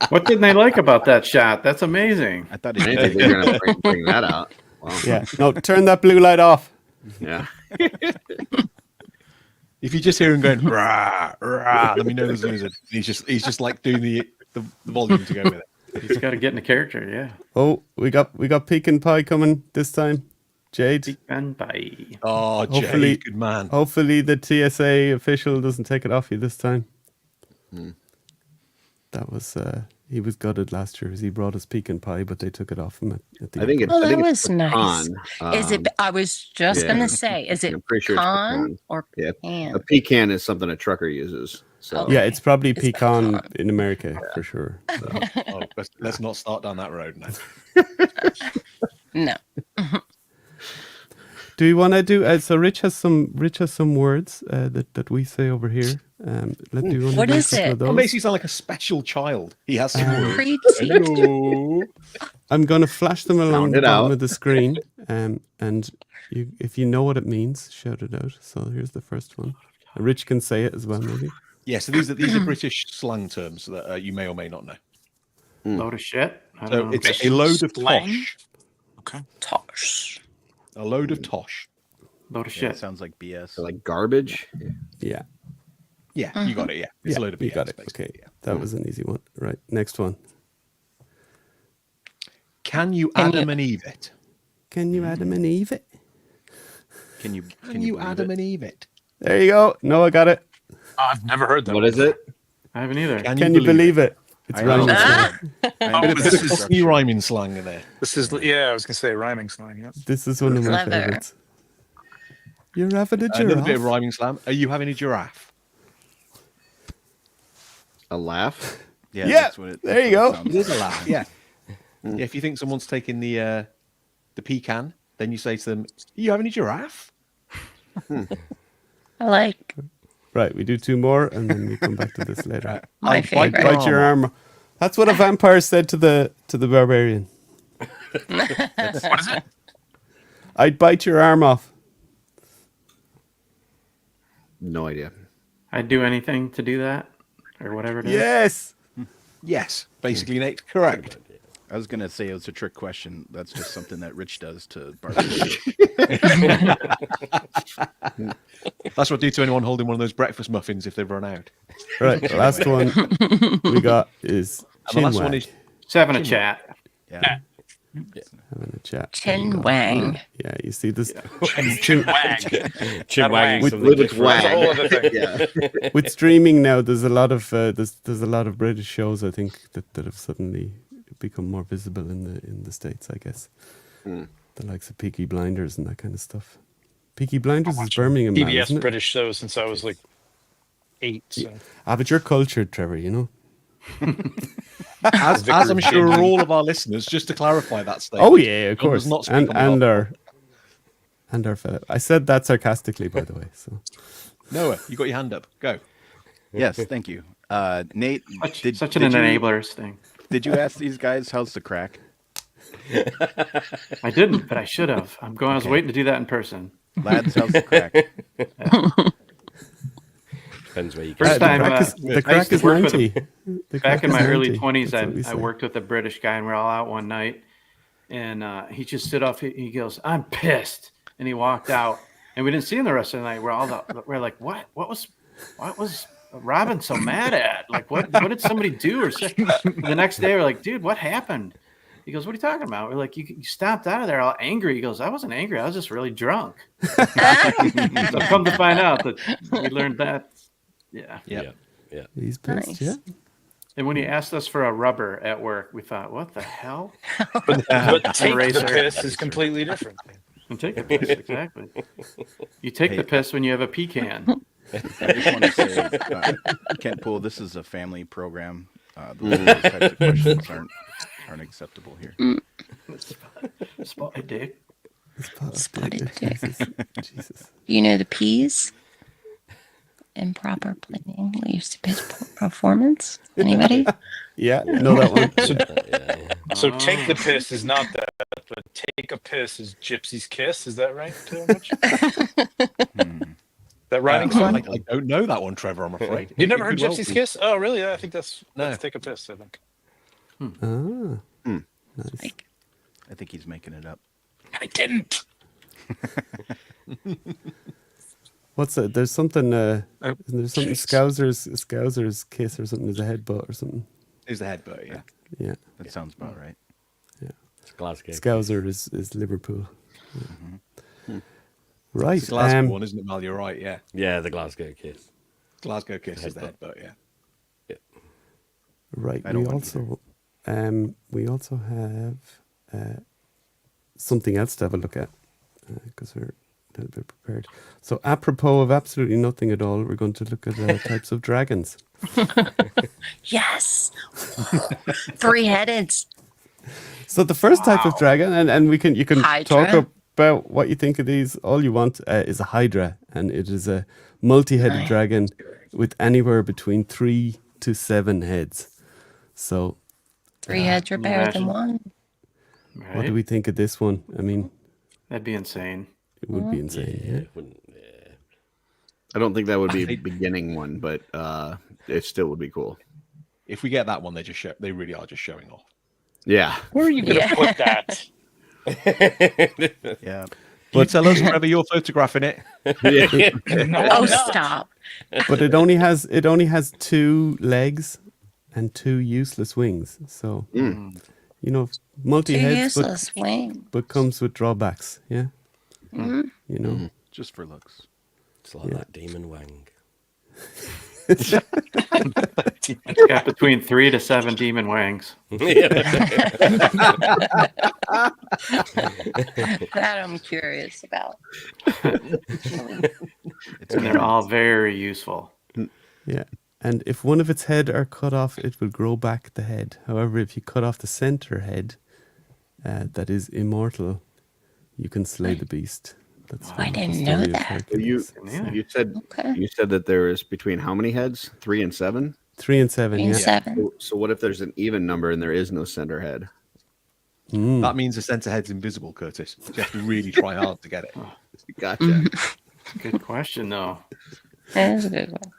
What didn't they like about that shot? That's amazing. I thought I didn't think they were going to bring that out. Wow. Yeah. No, turn that blue light off. Yeah. If you just hear him going rah rah, let me know there's a lizard. He's just like doing the volume to go with it. He's got to get in the character. Yeah. Oh, we got pecan pie coming this time. Jade. And bye. Oh, Jay, Hopefully- good man. Hopefully the TSA official doesn't take it off you this time. That was he was gutted last year as he brought us pecan pie, but they took it off him at the I think end. it's. Well, I think that it's was nice. pecan. Is it? I was just yeah. gonna say, is it I'm pretty sure it's pecan pecan. or Yeah, pecan? a pecan is something a trucker uses. So Okay. Yeah, it's probably It's pecan pecan. in America for sure. So. Oh, let's not start down that road now. No. Do you want to do? So Rich has some words that we say over here. Do you want What to do is a couple it? of That those? makes you sound like a special child. He has some words. Preach. Hello. I'm going to flash them along Sound the it bottom out. of the screen, and if you know what it means, shout it out. So here's the first one. Rich can say it as well, maybe. Yeah, so these are British slang terms that you may or may not know. Load of shit. I So don't know. it's a load of Slang? tosh. Okay. Tosh. A load of tosh. Load of Yeah, shit. it sounds like BS. so like garbage. Yeah, Yeah, you got it. Yeah, it's a load of you BS, got it. basically, Okay, yeah. that was an easy one. Right, next one. Can you Can Adam you- and Eve it? Can you Adam and Eve it? Can you Can you believe Adam it? and Eve it? There you go. No, I got it. I've never heard that. What is it? I haven't either. Can you believe it? It's I know. rhyming Ah. slang. Oh, Bit of this is Cockney rhyming slang in there. this is yeah. I was gonna say rhyming slang. Yeah. This is one of my Clever. favorites. You're having a Another bit of giraffe. rhyming slang. Are you having a giraffe? A laugh? Yeah, Yeah, that's what it, there you that's what go. it sounds It is a like. laugh. Yeah. Yeah. If you think someone's taking the pecan, then you say to them, "Are you having a giraffe?" I like Right, we do two more, and then we come back to this later. my I'd favorite. Bite your arm. That's what a vampire said to the barbarian. What is it? I'd bite your arm off. No idea. I'd do anything to do that, or whatever it is. Yes. Yes, basically, Nate. Correct. I was gonna say it was a trick question. That's just something that Rich does to barbecue. That's what I do to anyone holding one of those breakfast muffins if they've run out. Right. The last one we got is And the last Chinwag. one is Just having a chat. Yeah. Having a chat. Chin Wang. Yeah, you see this Chin wag. Chin wagging With something its different. That's a whole wag. other thing. Yeah. with streaming now. There's a lot of there's a lot of British shows I think that have suddenly become more visible in the States. I guess the likes of Peaky Blinders and that kind of stuff. Peaky Blinders is Birmingham now, PBS isn't it? British shows since I was like 8. So. Ah, but you're cultured, Trevor. You know. as I'm sure all of our listeners, just to clarify that statement. Oh yeah, of John course. does not speak on And behalf- our fellow. I said that sarcastically, by the way. So Noah, you got your hand up. Go. Yes, thank you. Nate, Such an enabler's thing. Did you ask these guys how's the crack? I didn't, but I should have. I was waiting to do that in person. Lads, how's the crack? Depends where you First go. time, the I crack used to is work with 90. The back crack in is my early 90. 20s, That's what we I say. worked with a British guy, and we're all out one night, and he just stood up. He goes, "I'm pissed," and he walked out, and we didn't see him the rest of the night. We're like, "What? What was Robin so mad at? Like, what did somebody do or say?" The next day, we're like, "Dude, what happened?" He goes, "What are you talking about?" We're like, you stopped out of there all angry." He goes, "I wasn't angry. I was just really drunk." So come to find out that we learned that. Yeah. Yeah. He's pissed, Nice. yeah. And when he asked us for a rubber at work, we thought, "What the hell?" But take the Eraser. piss is completely different. And take the piss, exactly. You take the piss when you have a pecan. I just want to say, Kent Pool, this is a family program. Those types of questions aren't acceptable here. Spotted dick. Spotted dick. Jesus. You know the P's? Improper planning leads to piss performance. Anybody? Yeah, know that one. So take the piss is not that, but take a piss is Gypsy's kiss. Is that right? Mitch? That rhyming song? I don't know that one, Trevor. I'm afraid. You never It heard could well Gypsy's be. kiss? Oh, really? I think that's No. take a piss. I think. Nice. I think he's making it up. I didn't. What's that? There's something. Isn't there something? jeez. Scousers kiss or something. There's a headbutt or something. Is the headbutt? Yeah. Yeah. That sounds about right. It's Glasgow. Scouser is Liverpool. Right. It's the Glasgow one, isn't it, Mal? You're right. Yeah. Yeah, the Glasgow kiss. Glasgow kiss is the Headbutt. headbutt. Yeah. Right. I don't We want also have something else to have a look at because we're a little bit prepared. So, apropos of absolutely nothing at all, we're going to look at types of dragons. Yes. 3-headed. So, the first type of dragon, and you can Hydra. talk about what you think of these. All you want is a Hydra, and it is a multi-headed Nice. dragon with anywhere between 3 to 7 heads. So, 3 heads are better than one. Right? what do we think of this one? I mean, That'd be insane. it would be insane. Yeah. I don't think that would be a beginning one, but it still would be cool. If we get that one, they really are just showing off. Yeah. Where are you going to Yeah. put that? Yeah. But tell us, Trevor, you're photographing it. No, Oh, I'm not. stop. But it only has 2 legs and 2 useless wings. So you know, 2 multi-heads, useless wings. but comes with drawbacks. Yeah, you know. Just for looks. It's like that demon wang. It's got between 3 to 7 demon wangs. That I'm curious about. And they're all very useful. Yeah. And if one of its head are cut off, it will grow back the head. However, if you cut off the center head, that is immortal, you can slay the beast. That's I from the didn't know story of that. Hercules. Okay. You said that there is between how many heads? 3 and 7? 3 and 7, 3 and yeah. 7. So what if there's an even number and there is no center head? That means the center head's invisible, Curtis. You have to really try hard to get it. Gotcha. Good question, though. That is a good one.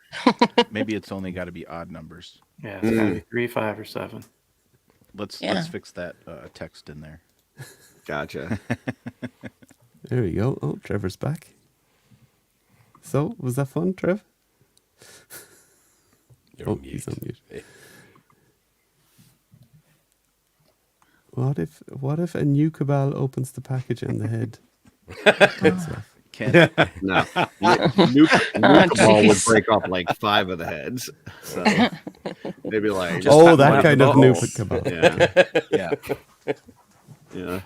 Maybe it's only got to be odd numbers. Yeah, it's gotta be 3, 5, or 7. Let's fix that text in there. Gotcha. There we go. Oh, Trevor's back. So, was that fun, Trev? You're on mute. He's on mute. What if a new cabal opens the package and the head takes off? No. Nuke ball would break off like 5 of the heads. So maybe like that kind of nuke cabal. Yeah.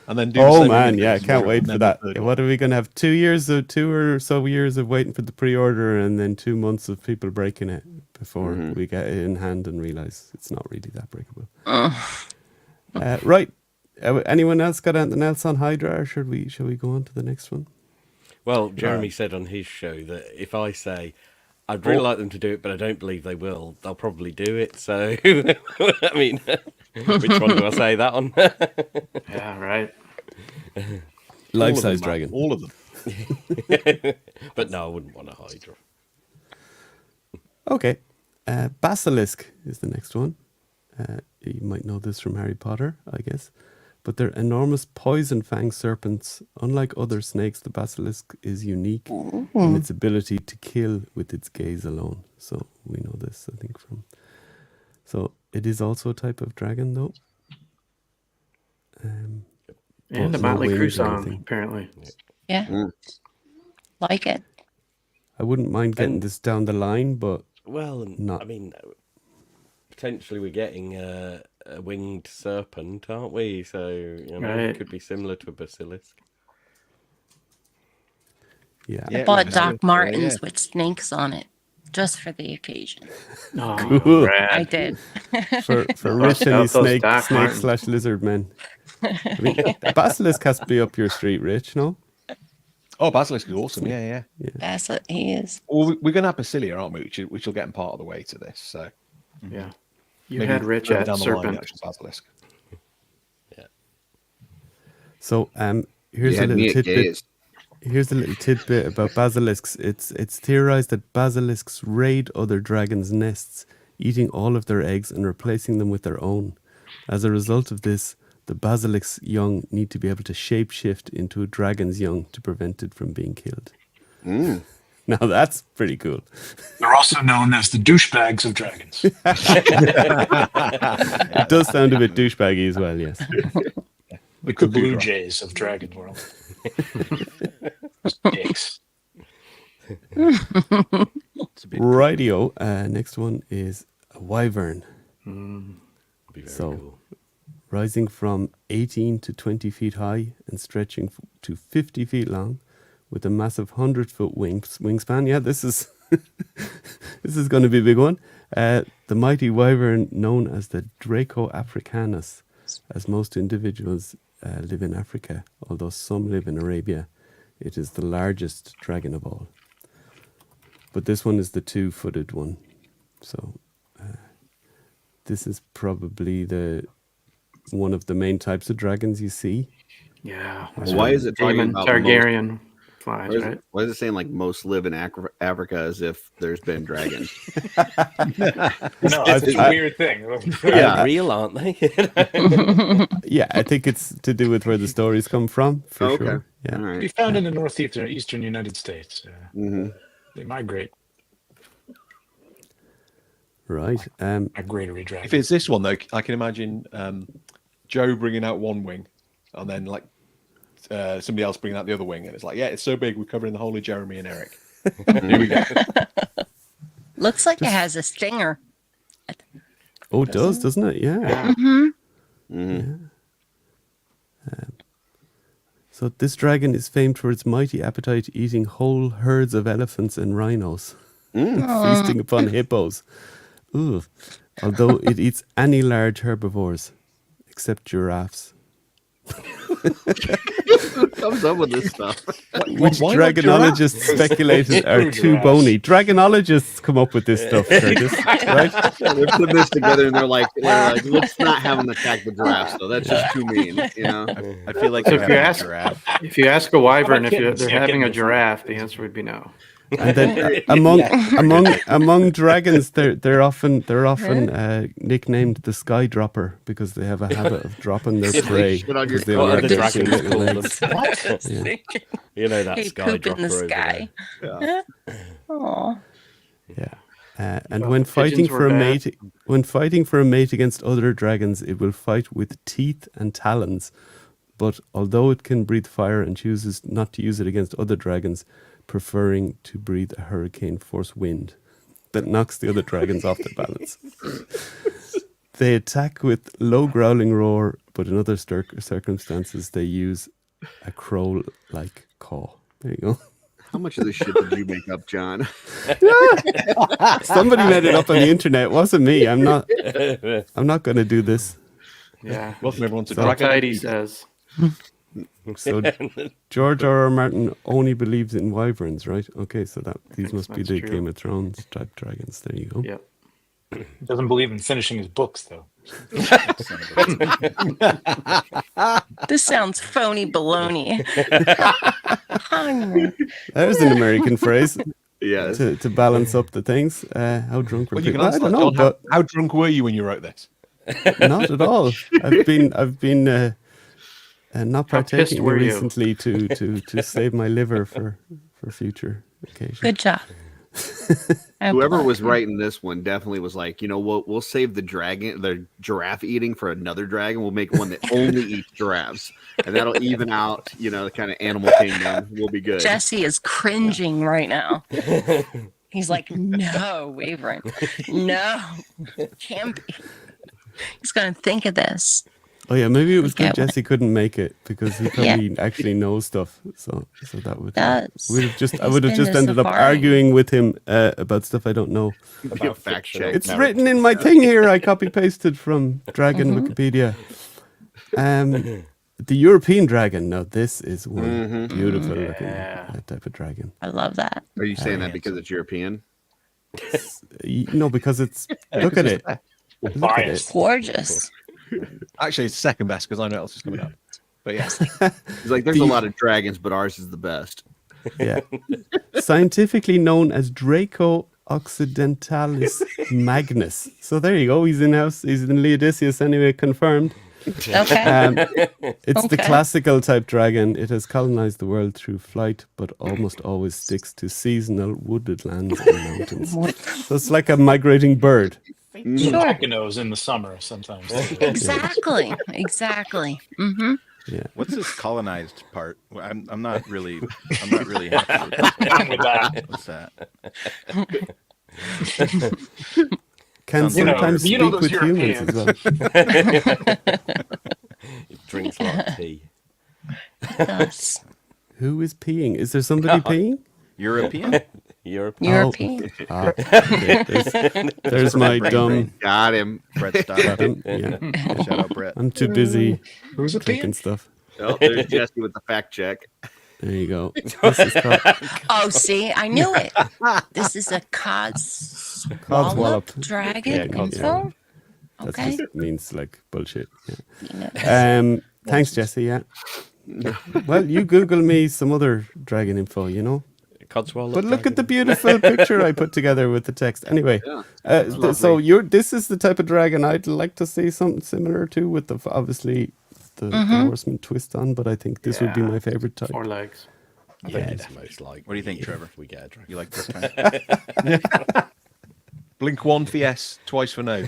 And then do I can't wait for that. What are we going to have? 2 or so years of waiting for the pre-order, and then 2 months of people breaking it before we get it in hand and realize it's not really that breakable. Right. Anyone else got anything else on Hydra, or should we go on to the next one? Well, Jeremy said on his show that if I say I'd really like them to do it, but I don't believe they will, they'll probably do it. So, I mean, which one do I say that on? Yeah, right. Life-size dragon. All of them. But no, I wouldn't want a Hydra. Okay. Basilisk is the next one. You might know this from Harry Potter, I guess. But they're enormous poison fang serpents. Unlike other snakes, the basilisk is unique in its ability to kill with its gaze alone. So we know this, I think, from... So it is also a type of dragon, though. And the Motley Crue song, apparently. Yeah. Like it. I wouldn't mind getting this down the line, but not. I mean, potentially we're getting a winged serpent, aren't we? So, it could be similar to a basilisk. Yeah. I bought Doc Martens with snakes on it, just for the occasion. Cool. I did. For Rich and his snake/lizard men. I mean, basilisk has to be up your street, Rich, no? Oh, basilisk is awesome. Yeah. That's what he is. Well, we're going to have Basilia, aren't we? Which will get him part of the way to this. So yeah, you had Rich at serpent. Basilisk. Yeah. So here's a little tidbit. Here's a little tidbit about basilisks. It's theorized that basilisks raid other dragons' nests, eating all of their eggs and replacing them with their own. As a result of this, the basilisk's young need to be able to shapeshift into a dragon's young to prevent it from being killed. Now that's pretty cool. They're also known as the douchebags of dragons. It does sound a bit douchebaggy as well, yes. The Blue Jays of Dragon World. Dicks. Rightio. Next one is a wyvern. Be very cool. Rising from 18 to 20 feet high and stretching to 50 feet long, with a massive 100-foot wingspan. Yeah, this is this is going to be a big one. The mighty wyvern, known as the Draco africanus, as most individuals live in Africa, although some live in Arabia. It is the largest dragon of all. But this one is the 2-footed one. So this is probably one of the main types of dragons you see. Yeah. Well, why is it talking about Targaryen flies, right? Why is it saying like most live in Africa as if there's been dragons? No, it's a weird thing. Yeah, real, aren't they? Yeah, I think it's to do with where the stories come from, for sure. Yeah. All right. Be found in the northeastern United States. They migrate. Right. Migratory dragon. If it's this one though, I can imagine Joe bringing out one wing, and then like somebody else bringing out the other wing, and it's like, yeah, it's so big, we're covering the whole of Jeremy and Eric. Here we go. Looks like it has a stinger. Oh, it does, doesn't it? Yeah. So this dragon is famed for its mighty appetite, eating whole herds of elephants and rhinos, feasting upon hippos. Ooh. Although it eats any large herbivores, except giraffes. Who comes up with this stuff? Which dragonologists speculated are too bony. Dragonologists come up with this stuff, Curtis. Right? Yeah, they put this together and they're like, let's not have them attack the giraffes, though. That's just too mean. You know? I feel like So if you ask a wyvern if they're having a giraffe, the answer would be no. And then among dragons, they're often nicknamed the sky dropper because they have a habit of dropping their prey. the dragons call them. What? Yeah. You know that sky dropper in the sky. Yeah. Aww. Yeah. And when fighting for a mate against other dragons, it will fight with teeth and talons. But although it can breathe fire and chooses not to use it against other dragons, preferring to breathe a hurricane force wind that knocks the other dragons off their balance. They attack with low growling roar, but in other circumstances they use a crow-like caw. There you go. How much of this shit did you make up, John? Somebody made it up on the internet. It wasn't me. I'm not going to do this. Yeah. Welcome everyone to Dragon. He says. So George R.R. Martin only believes in wyverns, right? Okay, so these must be the Game of Thrones type dragons. There you go. Yep. Doesn't believe in finishing his books though. This sounds phony baloney. There's an American phrase. Yeah. To balance up the things. How drunk were people? I don't know. John, how drunk were you when you wrote this? Not at all. I've been not partaking recently to save my liver for future occasions. Good job. Whoever was writing this one definitely was like, we'll save the giraffe eating for another dragon. We'll make one that only eats giraffes, and that'll even out, the kind of animal kingdom. We'll be good. Jesse is cringing right now. He's like, no, Wavering. No, can't be. He's going to think of this. Oh yeah, maybe it was good Jesse couldn't make it because he probably actually knows stuff. So that would I would have just ended up arguing with him about stuff I don't know. About fact check. It's written in my thing here. I copy pasted from Dragon Wikipedia. The European dragon. Now this is one beautiful looking that type of dragon. I love that. Are you saying that because it's European? No, because it's look at it. Look at it. Gorgeous. Actually, it's second best because I know what else is coming up. But yeah, he's like, there's a lot of dragons, but ours is the best. Yeah, scientifically known as Draco occidentalis magnus. So there you go. He's in house. He's in Laodicius anyway. Confirmed. Okay. It's the classical type dragon. It has colonized the world through flight, but almost always sticks to seasonal wooded lands and mountains. So it's like a migrating bird. Sure. Echinos in the summer sometimes. Exactly. Mm-hmm. Yeah. What's this colonized part? I'm not really happy with that. What's that? Can sometimes speak with humans as well. It drinks a lot of tea. Yes. Who is peeing? Is there somebody peeing? European? European. Oh. Okay. There's my dumb. Got him. Brett stopped him. Yeah. Shout out Brett. I'm too busy Who's a taking stuff. Oh, there's Jesse with the fact check. There you go. This is called Oh, see, I knew it. This is a codswallop dragon info. That Okay. just means like bullshit. Yeah. Thanks, Jesse. Yeah. Well, you Google me some other dragon info, Codswallop. But look at the beautiful picture I put together with the text. Anyway, so this is the type of dragon I'd like to see something similar to, with the horseman twist on. But I think this would be my favorite type. 4 legs. I think it's most like. What do you think, Trevor? If we get a dragon. You like this kind? blink one for yes, twice for no.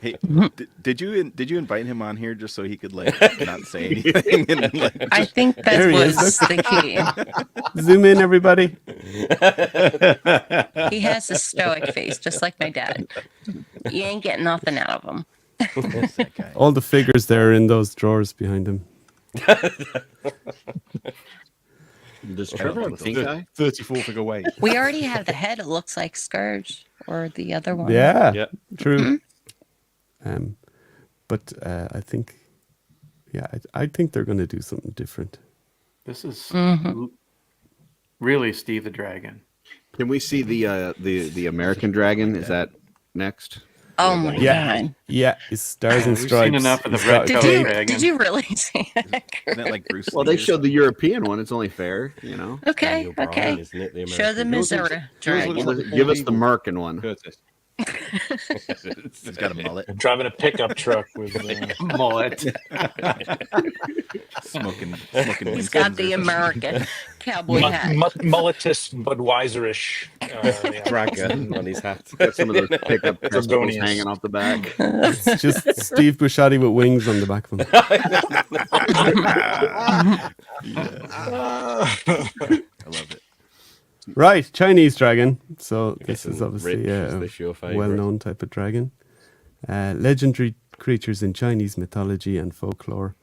Hey, did you invite him on here just so he could not say anything? And I think that was the key. Zoom in, everybody. He has a stoic face, just like my dad. You ain't getting nothing out of him. All the figures there are in those drawers behind him. Does Trevor have a pink eye? 34 figure weight. We already have the head. It looks like Scourge or the other one. Yeah. True. But I think, I think they're going to do something different. This is really Steve the Dragon. Can we see the American dragon? Is that next? Oh my god! Yeah, it's Stars and We've Stripes. seen enough of the red coat dragon. Did you really see it? Isn't that like Bruce? Well, they showed the European one. It's only fair, you know. Okay, okay. Isn't it, the Show the American? Missouri dragon. Well, give us the Merkin one. Curtis. He's got a mullet. Driving a pickup truck with mullet. Smoking. He's got the American cowboy hat. Mulletous Budweiser-ish Dragon on his hat. Got some of those pickup testicles Dragonius. hanging off the back. It's just Steve Buscemi with wings on the back of him. I love it. Right, Chinese dragon. So this guessing is obviously Rich, is a this your favourite? well-known type of dragon. Legendary creatures in Chinese mythology and folklore.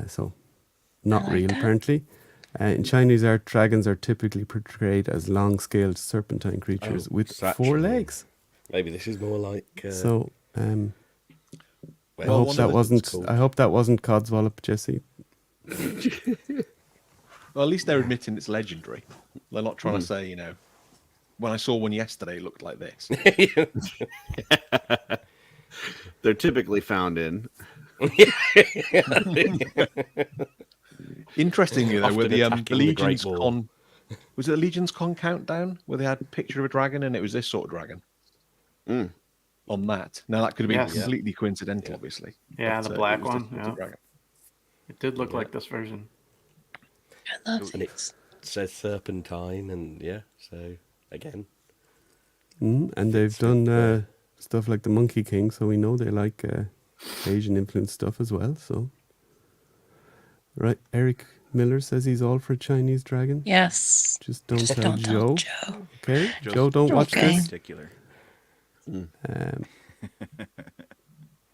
So not real, apparently. In Chinese art, dragons are typically portrayed as long-scaled serpentine creatures with such 4 a- legs. Maybe this is more like. So I well, hope that wasn't. I hope that wasn't Codswallop, Jesse. Well, at least they're admitting it's legendary. They're not trying to say, you know, when I saw one yesterday, it looked like this. They're typically found in. Interestingly, though, with Often the attacking the Great Legion's Wall. Con, was it the Legion's Con countdown where they had a picture of a dragon and it was this sort of dragon on that? Now that could have been Yes. completely coincidental, obviously. Yeah, But, the it black was this one. sort of Yeah. dragon. It did look like this version. I love And this. it says serpentine, and so again. And they've done stuff like the Monkey King, so we know they like Asian influence stuff as well. So, right, Eric Miller says he's all for Chinese dragon. Yes. Just don't Just tell don't Joe. tell Joe. Okay, Joe's- Joe, don't watch Okay. this. Particular.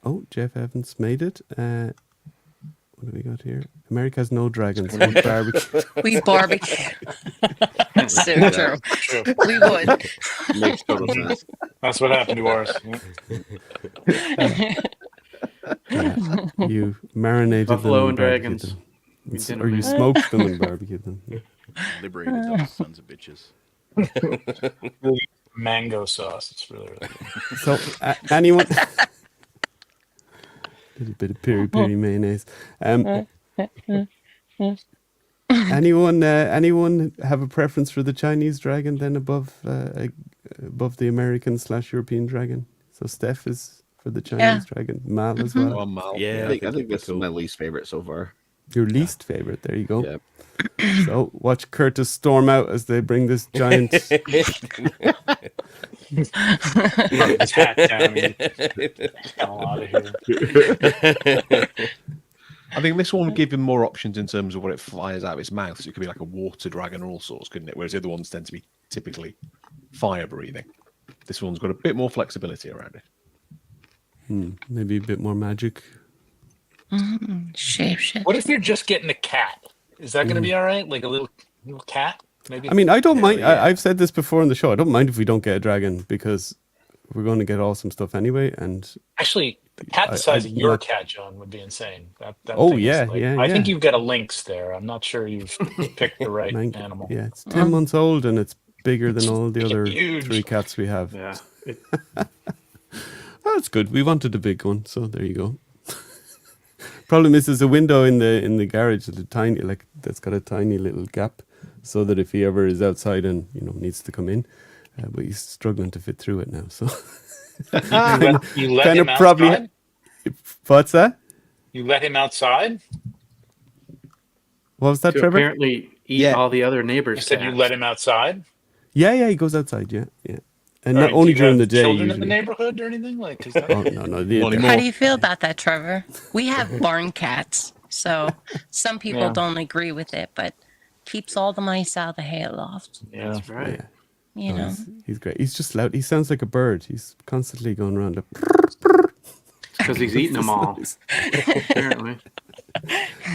Oh, Jeff Evans made it. What do we got here? America has no dragons. We barbecue. We barbecue. So true. We would. Makes total sense. That's what happened to ours. You marinated Buffalo them and barbecued dragons. them. Or you smoked them and barbecued them. Yeah. Liberated those sons of bitches. Mango sauce. It's really, really good. So, anyone? Little bit of peri peri mayonnaise. Anyone have a preference for the Chinese dragon then above the American / European dragon? So Steph is for the Chinese dragon. Mal as well. Oh, Mal. Yeah, I think it'd be this cool. is my least favorite so far. Your least favorite. There you go. Yeah. So watch Curtis storm out as they bring this giant. His hat down. Get out of here. I think this one would give him more options in terms of what it fires out of its mouth. So it could be like a water dragon or all sorts, couldn't it? Whereas the other ones tend to be typically fire breathing. This one's got a bit more flexibility around it. Maybe a bit more magic. Shape. What if you're just getting a cat? Is that going to be all right? Like a little cat? Maybe. I mean, I don't mind. I've said this before on the show. I don't mind if we don't get a dragon because we're going to get awesome stuff anyway. And Actually, the cat the size of I'm your not- cat, John, would be insane. That Oh, thing is yeah, like- yeah, I think yeah. you've got a lynx there. I'm not sure you've picked the right animal. yeah, it's 10 months old and it's bigger than all the other huge. 3 cats we have. Yeah. Oh, that's good. We wanted a big one, so there you go. Problem is, there's a window in the garage that's got a tiny little gap, so that if he ever is outside and needs to come in, but he's struggling to fit through it now. So You let him outside? What's that? You let him outside? What was that, To Trevor? apparently eat all the other neighbors. You said you cats. let him outside? Yeah, he goes outside. Yeah, and All not right, only do you during the have day. children in Usually. the neighborhood or anything? Like, is that... Oh no. How do you feel about that, Trevor? We have barn cats, so some people don't agree with it, but keeps all the mice out of the hayloft. Yeah, That's right. Yeah. You know, He's great. He's just loud. He sounds like a bird. He's constantly going around. Because he's eating them all. Apparently.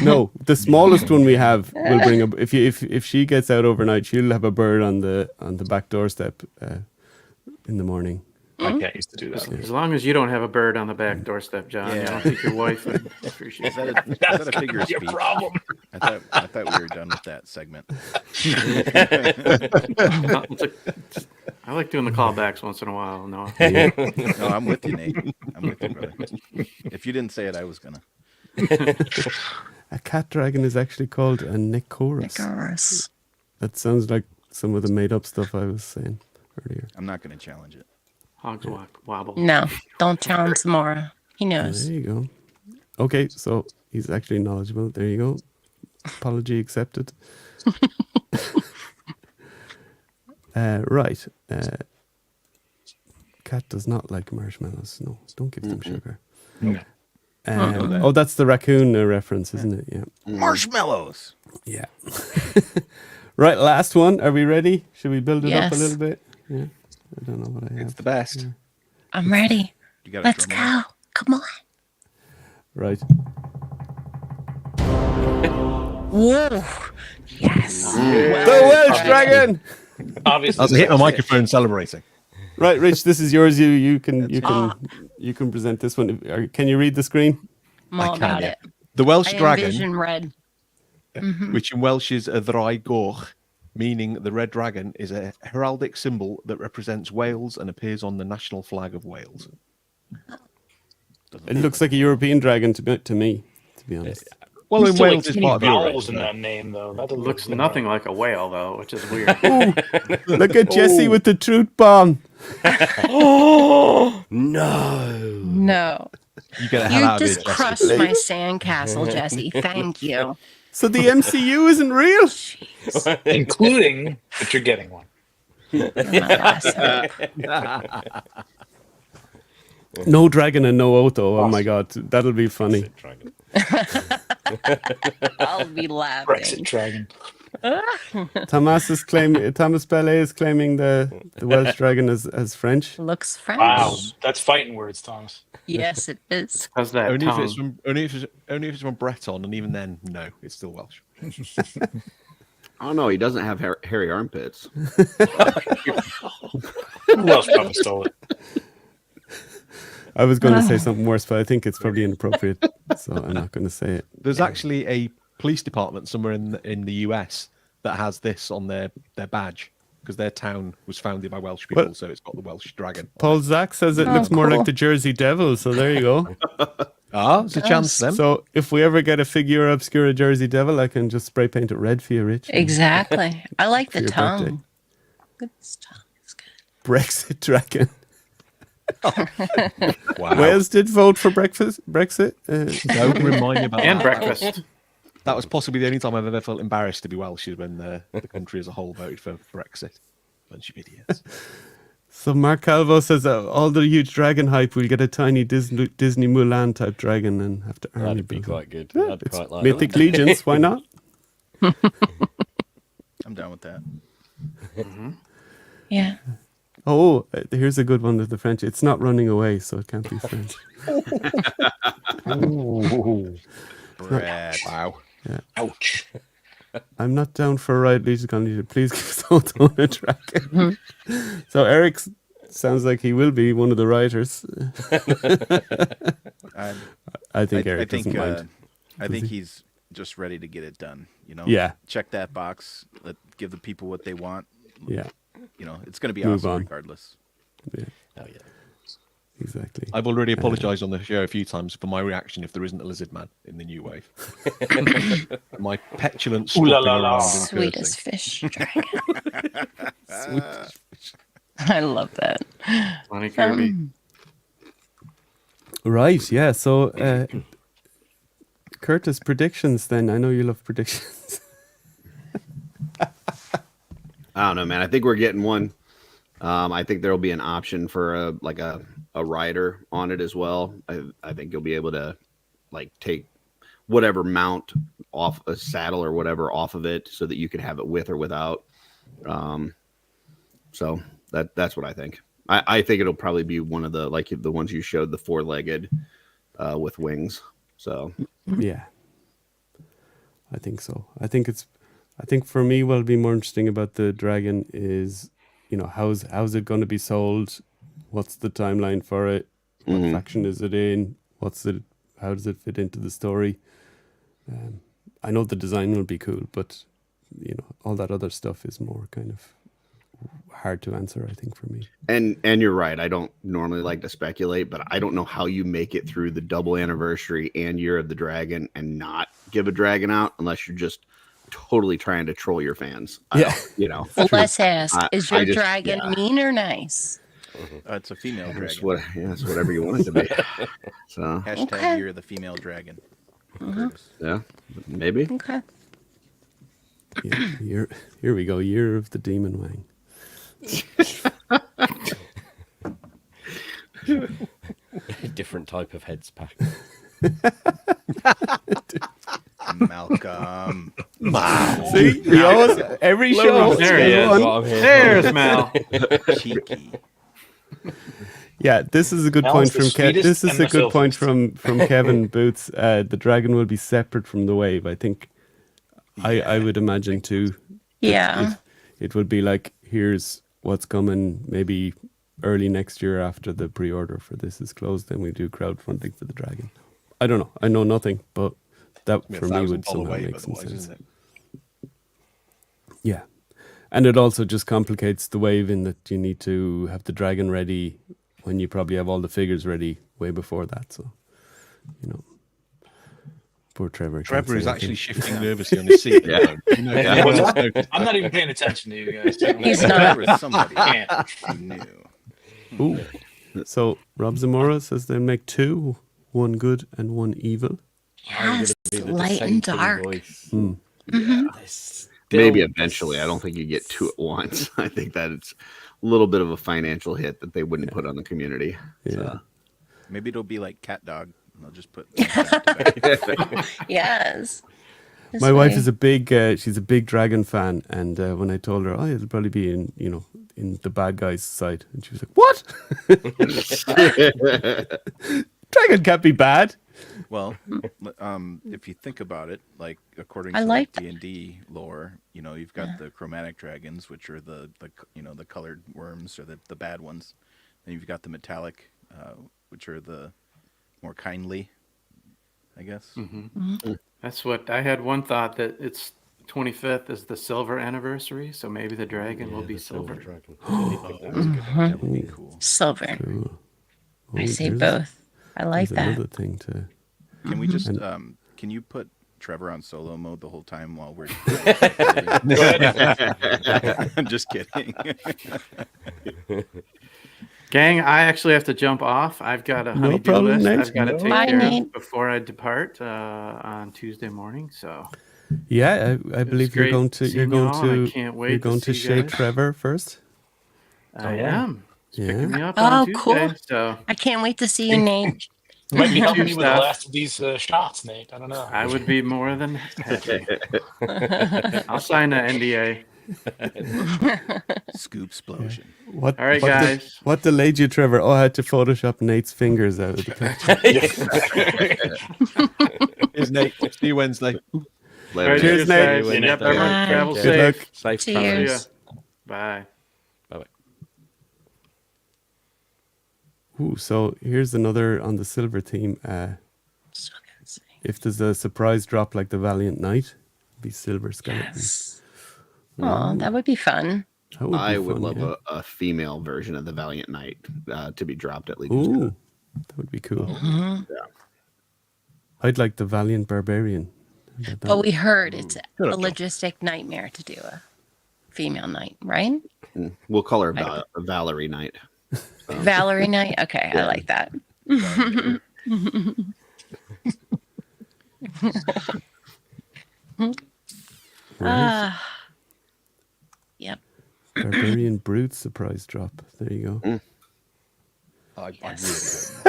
No, the smallest one we have will bring up. If she gets out overnight, she'll have a bird on the back doorstep in the morning. My cat used to do that. As long as you don't have a bird on the back doorstep, John, I don't think your wife would appreciate Is that. that a figure of Your speech? problem. I thought we were done with that segment. I like doing the callbacks once in a while. No, No, I'm with you, Nate. I'm with you, brother. If you didn't say it, I was gonna. A cat dragon is actually called a Nicorus. Nicorus. That sounds like some of the made-up stuff I was saying earlier. I'm not gonna challenge it. hogs wobble. No, don't challenge Mora. He knows. There you go. Okay, so he's actually knowledgeable. There you go. Apology accepted. Right. Cat does not like marshmallows. No, don't give them sugar. No. Oh, that's the raccoon reference, isn't it? Yeah. Marshmallows. Yeah. Right, last one. Are we ready? Should we build it up a Yes. little bit? Yeah. I don't know what I have. It's the best. Yeah. I'm ready. You got Let's go. Come on. Right. Whoa. Yes. The Welsh dragon. Obviously, I was hitting my microphone celebrating. Right, Rich, this is yours. You can present this one. Can you read the screen? I'm all about yeah. it. The Welsh I dragon, envision red. which in Welsh is a ddrei goch, meaning the red dragon, is a heraldic symbol that represents Wales and appears on the national flag of Wales. It looks like a European dragon to me, to be honest. Well, in Still Wales like is part of Europe. vowels in that name, though. That doesn't Looks look nothing like a whale, though, which is weird. Look at Jesse with the truth bomb. No. No. You get the hell You out of here, just Jesse. crushed my sandcastle, Jesse. Thank you. So the MCU isn't real? including that you're getting one. No dragon and no Otho. Oh my god, that'll be funny. Dragon. I'll be laughing. Brexit dragon. Thomas Bellet is claiming the Welsh dragon as French. Looks French. Wow, that's fighting words, Thomas. Yes, it is. How's that Only if tongue? it's from only if it's from Breton, and even then, no, it's still Welsh. Oh no, he doesn't have hairy armpits. Who else probably stole it? I was going to say something worse, but I think it's probably inappropriate, so I'm not going to say it. There's actually a police department somewhere in the US that has this on their badge because their town was founded by Welsh people, so it's got the Welsh dragon. Paul Zach says it looks more like the Jersey Devil, so there you go. There's a chance then. So if we ever get a figure obscura Jersey Devil, I can just spray paint it red for you, Rich. Exactly. I like the your tongue. birthday. Good tongue. It's good. Brexit dragon. Wow. Wales did vote for Brexit. Don't remind me about And that. breakfast. That was possibly the only time I've ever felt embarrassed to be Welsh is when the country as a whole voted for Brexit. Bunch of idiots. So Mark Calvo says all the huge dragon hype, we'll get a tiny Disney Mulan type dragon and have to army That'd be build it. quite good. Yeah, I'd it's quite like Mythic that. Legions, why not? I'm down with that. Yeah. Oh, here's a good one with the French. It's not running away, so it can't be French. Brad. Wow. Ouch. I'm not down for a ride, Legion Colony. Please give us all a dragon. So Eric sounds like he will be one of the writers. I think Eric doesn't mind. I think he's just ready to get it done. You know. Yeah. Check that box. Give the people what they want. Yeah. You know, it's going to be Move awesome on. regardless. Yeah, Oh yeah. exactly. I've already apologised on the show a few times for my reaction if there isn't a lizard man in the new wave. My petulant Ooh la squawking la la. around and Sweetest cursing. fish dragon. I love that. Funny Kirby. Right, yeah. So, Curtis, predictions then. I know you love predictions. I don't know, man. I think we're getting one. I think there'll be an option for a rider on it as well. I think you'll be able to take whatever mount off a saddle or whatever off of it so that you can have it with or without. So that's what I think. I think it'll probably be one of the the ones you showed, the 4-legged with wings. So Yeah, I think so. I think for me, what'll be more interesting about the dragon is, how's it going to be sold? What's the timeline for it? What faction is it in? How does it fit into the story? I know the design will be cool, but all that other stuff is more kind of hard to answer, I think, for me. And you're right. I don't normally like to speculate, but I don't know how you make it through the double anniversary and Year of the Dragon and not give a dragon out unless you're just totally trying to troll your fans. You know. Well, let's ask: is your I just- dragon yeah. mean or nice? It's a female It's dragon. it's whatever you want it to be. So Hashtag Okay. Year of the Female Dragon. yeah, maybe. Okay. Yeah, here we go. Year of the Demon Wang. Different type of heads pack. Malcolm. See, he always every show. There he is. What I'm here There's Mal. Cheeky. Yeah, this is a good Mal point is the from Kevin. sweetest This is and a the good point filthiest. from Kevin Boots. The dragon will be separate from the wave. I think. I would imagine too. Yeah. It would be like, here's what's coming. Maybe early next year after the pre-order for this is closed, then we do crowdfunding for the dragon. I don't know. I know nothing, but that for me would somehow make some sense. Yeah. And it also just complicates the wave in that you need to have the dragon ready when you probably have all the figures ready way before that. So, you know, poor Trevor. can't Trevor say is anything. actually shifting nervously on his seat. Yeah. I'm not even paying attention to you guys. He's There not. was somebody Can't. who knew. Ooh. So Rob Zamora says they make two, one good and one evil. Yes, Be the light and dissenting dark. voice. Mhm. There's Maybe still- eventually. I don't think you get two at once. I think that it's a little bit of a financial hit that they wouldn't put on the community. Yeah. So, Maybe it'll be like Cat Dog. They'll just put back to back. Yes. This My wife way. is she's a big dragon fan, and when I told her, it'll probably be in the bad guys' side, and she was like, "What? Dragon can't be bad." Well, if you think about it, like according I to like D&D lore, you've got the chromatic dragons, which are the colored worms, or the bad ones. Then you've got the metallic, which are the more kindly, I guess. That's what I had. One thought that it's 25th is the silver anniversary, so maybe the dragon will be the silver silver. dragon. That would be cool. Silver. Cool. I Oh, say there's- both. I like there's that. another thing to. Can we just can you put Trevor on solo mode the whole time while we're I'm just kidding. Gang, I actually have to jump off. I've got a honey-do problem, list Nate. I've got to take Bye, care Nate. of before I depart on Tuesday morning. So Yeah, I believe you're great going to seeing y'all, and I can't wait you're to going to see you shake guys. Trevor first. I am. He's picking Yeah. me up Oh, on Tuesday. cool. So I can't wait to see you, Nate. Might be helping you with the Stuff. last of these shots, Nate. I don't know. I would be more than happy. I'll sign an NDA. Scoop explosion. What? All right, what de- guys. what delayed you, Trevor? Oh, I had to Photoshop Nate's fingers out of the picture. Here's Nate. See you Wednesday. All later. right, Cheers, Nate. guys. See you, Yep, Nate. everyone Bye. travel Good Good safe. luck. Safe Cheers. travels. Bye. Ooh, so here's another on the silver theme. If there's a surprise drop like the Valiant Knight, be silver skeleton. Yes. Oh, that would be fun. That would be I would fun, love yeah. a female version of the Valiant Knight to be dropped at Legion's Ooh, Con. that would be cool. Mhm. I'd like the Valiant Barbarian. How about that? But we heard it's Good a job. logistic nightmare to do a female knight, right? We'll call her Valerie Knight. Valerie Knight. Okay, I like that. Right. Yep. Barbarian Brute surprise drop. There you go. I Yes.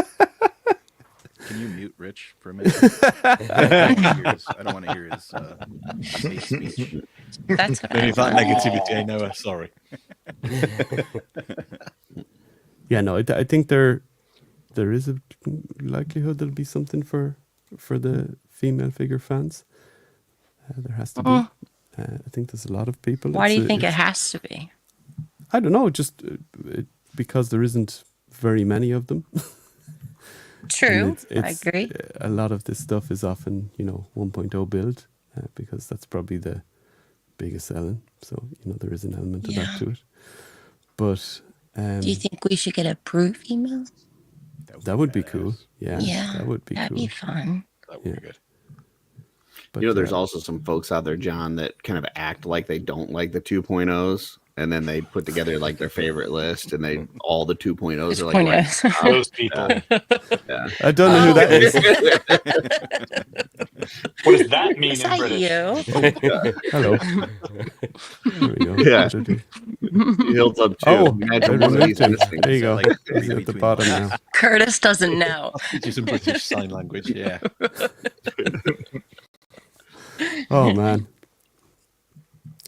Can you mute Rich for a minute? I don't want to hear his hate speech. That's what Maybe I if that want. negativity, I know her. Sorry. Yeah, no, I think there is a likelihood there'll be something for the female figure fans. There has to be. I think there's a lot of people. Why do It's you a- think it it's- has to be? I don't know, just because there isn't very many of them. True. And I agree. A lot of this stuff is often, 1.0 build, because that's probably the biggest selling. So, there is an element of Yeah. that to it. But Do you think we should get a proof email? that would be cool. Yeah, Yeah, that would be that'd cool. be fun. That would be good. But, You know, there's also some folks out there, John, that kind of act like they don't like the 2.0s, and then they put together like their favorite list, and they all the 2.0s are like right now. Those people. Yeah. I don't know who that is. What does that mean Is in that British? you? Hello. There we go. Yeah. What did I do? He holds up too. Oh, Imagine I one of these removed him. missing. There you go. Like, He's at the bottom now. Curtis doesn't know. Teach you some British sign language. Yeah. Oh man.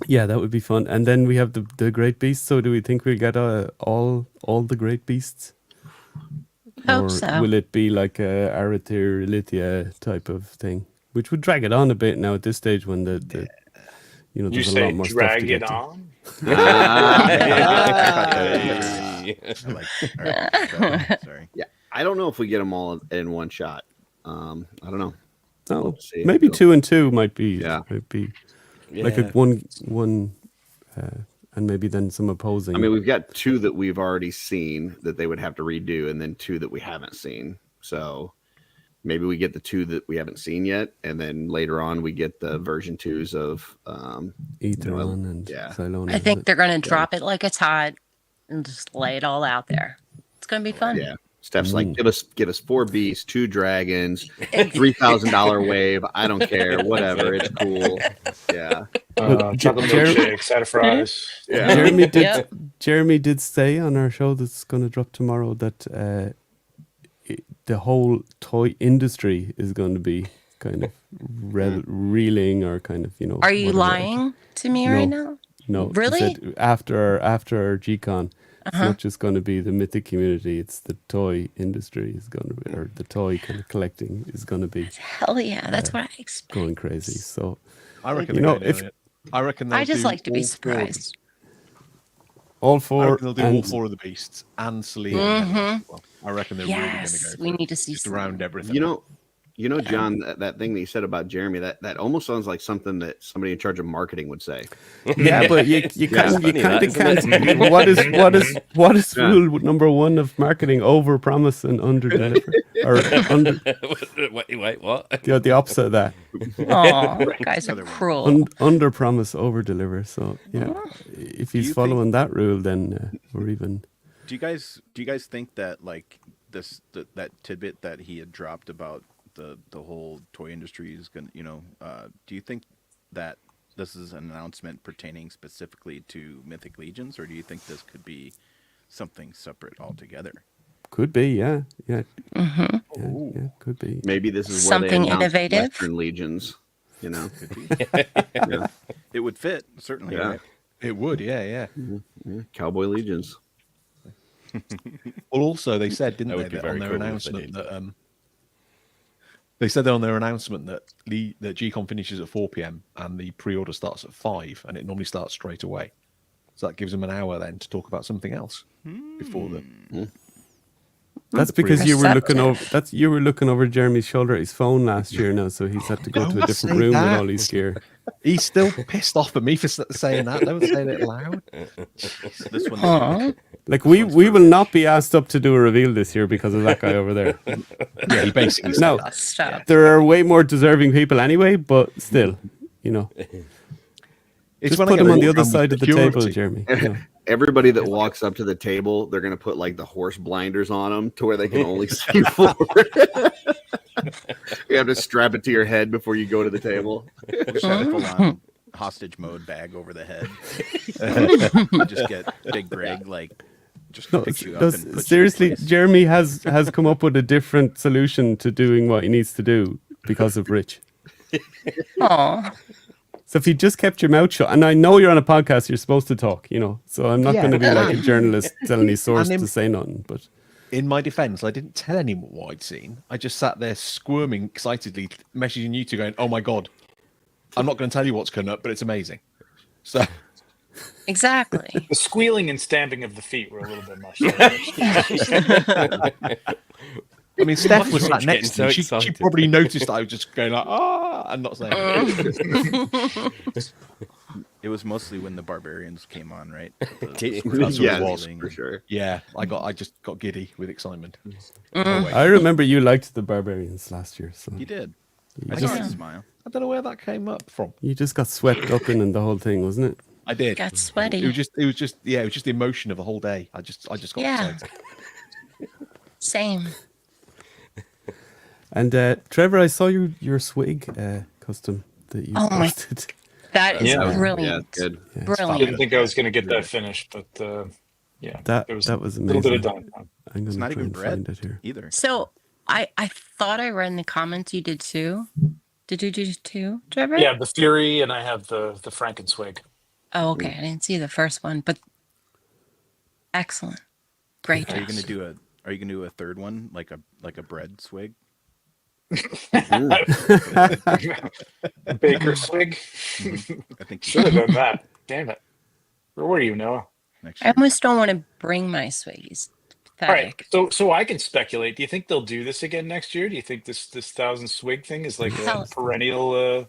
Yeah, that would be fun. And then we have the great beasts. So do we think we'll get all the great beasts? Hope Or so. will it be like a Arathir type of thing? Which would drag it on a bit now at this stage when the you know, You there's a lot say more stuff to drag get it to. on? Sorry. Yeah, I don't know if we get them all in one shot. I don't know. Oh, We'll see. maybe 2 and 2 might be Yeah. like a one and maybe then some opposing. I mean, we've got 2 that we've already seen that they would have to redo, and then 2 that we haven't seen. So maybe we get the 2 that we haven't seen yet, and then later on we get the version 2s of Etheron and Cylona. I think they're going to drop it like it's hot and just lay it all out there. It's going to be fun. Yeah. Steph's like, give us 4 beasts, 2 dragons, $3,000 wave. I don't care, whatever. It's cool. Yeah. Chocolate milkshake, side of fries. Yeah. Jeremy did say on our show that's going to drop tomorrow that the whole toy industry is going to be kind of reeling or kind of, you know. Are you whatever. lying to me right now? No. he Really? said after G-Con, it's not just going to be the mythic community, it's the toy industry is going to be, or the toy kind of collecting is going to be Hell yeah, that's what I expect. going crazy. So I reckon you know, if I reckon I just do like to be all 4 of them. surprised. all I 4 reckon they'll do all 4 of the beasts and Celine. As well. I reckon they're really going to Yes, go. we for need to see just some. around everything. You know, John, that thing that you said about Jeremy, that almost sounds like something that somebody in charge of marketing would say. Yeah, but you kind of can't. What is rule number 1 of marketing? Over promise and under deliver, or under. Wait, what? Yeah, the opposite of that. Oh, guys are cruel. Under promise, over deliver. So yeah, if he's following that rule, then we're even. Do you guys think that like that tidbit that he had dropped about the whole toy industry is going to, do you think that this is an announcement pertaining specifically to Mythic Legions, or do you think this could be something separate altogether? Could be, yeah. Mm-hmm. Yeah, could be. Maybe this is Something where they innovative. Western Legions, you know. Could be. Yeah. It would fit, certainly. Yeah. Right? It would, yeah. Cowboy Legions. Well, also they said, didn't That they, would be that very on their cool if they announcement did. that they said on their announcement that that G-Con finishes at 4 p.m. and the pre-order starts at 5, and it normally starts straight away. So that gives them an hour then to talk about something else before the. That's because you were looking over. You were looking over Jeremy's shoulder at his phone last year now, so he's had to go to a Don't different say room with that. all his gear. He's still pissed off at me for saying that. Don't say it loud. This one. Aw. Like we will not be asked up to do a reveal this year because of that guy over there. Yeah, he basically said No, that. Stop. there are way more deserving people anyway, but still, you know, It's just when I put get him on walked the other around with side of the security. table, Jeremy. You know. Everybody that walks up to the table, they're going to put like the horse blinders on them to where they can only see forward. You have to strap it to your head before you go to the table. Just have a full-on hostage mode bag over the head. Just get Big Greg just No, pick you up no, and put you in seriously, place. Jeremy has come up with a different solution to doing what he needs to do because of Rich. Aw. So if you just kept your mouth shut, and I know you're on a podcast, you're supposed to talk, you know. So I'm not going to be like a journalist telling his source to say nothing. But In my defense, I didn't tell anyone what I'd seen. I just sat there squirming excitedly, messaging you two going, "Oh my god, I'm not going to tell you what's coming up, but it's amazing." So Exactly. The squealing and stamping of the feet were a little bit much. I mean, Steph was sat Getting next to me. so She excited. probably noticed I was just going like, and not saying anything. It was mostly when the barbarians came on, right? Yeah. That's what it Yes, was. for sure. Yeah, I just got giddy with excitement. I remember you liked the barbarians last year, so You did. you I just, saw you smile. I don't know where that came up from. you just got swept up in the whole thing, wasn't it? I did. Got sweaty. It was just the emotion of the whole day. I just got Yeah. excited. Same. And Trevor, I saw your swig custom that you Oh my- posted. That is Yeah. brilliant. Yeah, good. Yeah, I Brilliant. didn't think I was going to get that finished, but yeah, that there was that was a little bit amazing. of downtime. I'm It's gonna not try even and find bread it here. either. So I thought I read in the comments you did too. Did you do two, Trevor? Yeah, the Fury, and I have the Frankenswig. Oh, okay. I didn't see the first one, but excellent. Great Are you job. gonna do a third one like a bread swig? Baker Swig. I think you Should have done that. Damn it. Where were you, Noah? next I year. almost don't want to bring my swiggies. All right, so I can speculate. Do you think they'll do this again next year? Do you think this 1,000 swig thing is like a Hell. perennial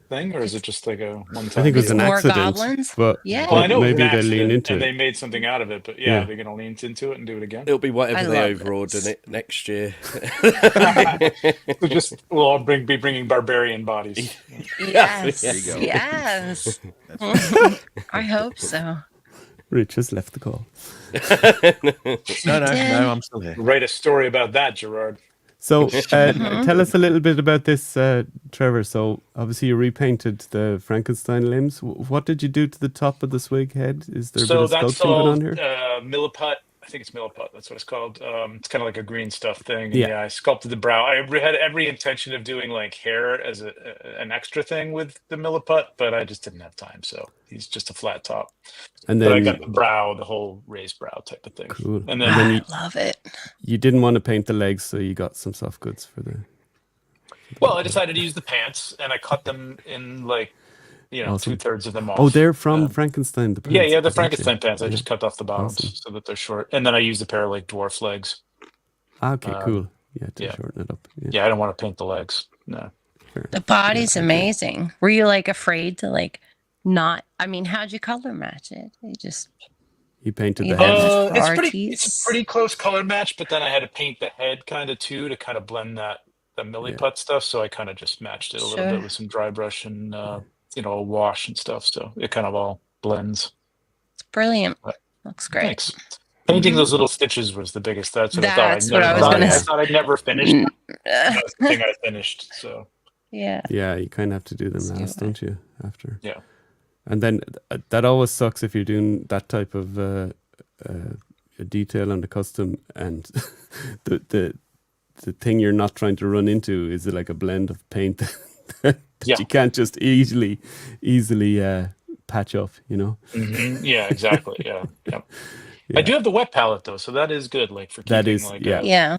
thing, or is it just like a one I time? think it was an More accident, goblins? but, Yeah. Well, I know it was maybe an they lean accident, into and it. they made something out of it. But Yeah. they're gonna lean into it and do it again. It'll be whatever I they love overawed this. in it next year. So just we'll all be bringing barbarian bodies. Yes. There you go. Yes. That's I hope so. Rich has left the call. No, did. I'm still here. Write a story about that, Gerard. So tell us a little bit about this, Trevor. So obviously you repainted the Frankenstein limbs. What did you do to the top of the swig head? Is there a bit So of that's sculpting going all on here? milliput. I think it's milliput. That's what it's called. It's kind of like a green stuff thing. And Yeah. yeah, I sculpted the brow. I had every intention of doing like hair as an extra thing with the milliput, but I just didn't have time. So he's just a flat top. And But I then got the brow, the whole raised brow type of thing. cool. And And then then I love it. you didn't want to paint the legs, so you got some soft goods for the. well, I decided to use the pants, and I cut them in like Awesome. 2/3 of them off. Oh, they're from Frankenstein. The Yeah, pants. yeah, the Gotcha. Frankenstein pants. I Yeah. just cut off the bottoms Awesome. so that they're short, and then I used a pair of like dwarf legs. Okay, Um, cool. Yeah, to yeah. shorten it up. Yeah. Yeah, I don't want to paint the legs. No. Fair. The body's amazing. Were you like afraid to like not? I mean, how'd you color match it? You just You painted the You head. have- It's Arties. a pretty close color match, but then I had to paint the head kind of too to kind of blend the milliput stuff. So I kind of just matched it a little Sure. bit with some dry brush and a wash and stuff. So it kind of all blends. it's brilliant. Right. Looks great. Thanks. Painting those little stitches was the biggest. That's what I That's thought. what I was thought- gonna I s- thought I'd never finish. That was the thing I finished. So Yeah. Yeah, you kind of have to do them Let's do last, it. don't you? After. yeah. And then that always sucks if you're doing that type of a detail on the custom, and the thing you're not trying to run into is like a blend of paint that Yeah. you can't just easily patch off. You know. Mhm. Yeah, exactly. Yeah. Yep. Yeah. I do have the wet palette though, so that is good. Like for keeping That is- like yeah. Yeah.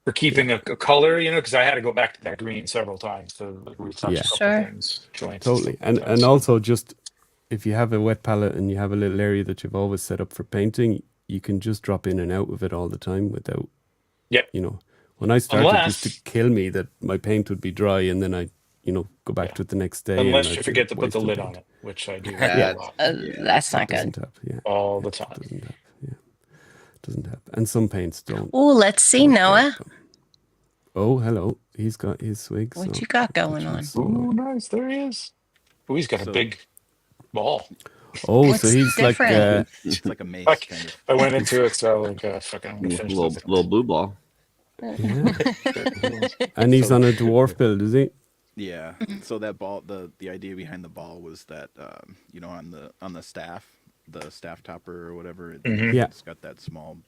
for keeping a color, because I had to go back to that green several times to like, retouch Yeah. a couple Sure. things, joints. Totally, stuff like that, and so- also just if you have a wet palette and you have a little area that you've always set up for painting, you can just drop in and out of it all the time without. Yep. When I started, it Unless- used to kill me that my paint would be dry and then I, go back Yeah. to it the next day. and unless I'd you forget to put the wasted lid paint. on it, which I do Yeah. a lot, That's not good. Doesn't have, yeah, all the time. doesn't have, yeah, doesn't have, and some paints don't. Oh, let's see, Noah. Oh, hello, he's got his swig. What so you got going which on? one's- Ooh, nice. There he is. Oh, he's got a So- big ball. Oh, What's so he's different? It's like a maze Fuck. kind of. I went into it, so like, fucking, I'm gonna finish little this. little blue ball. yeah, and he's on a dwarf build, is he? Yeah. So that ball, the idea behind the ball was that on the staff topper or whatever, Mhm. Yeah. it's got that small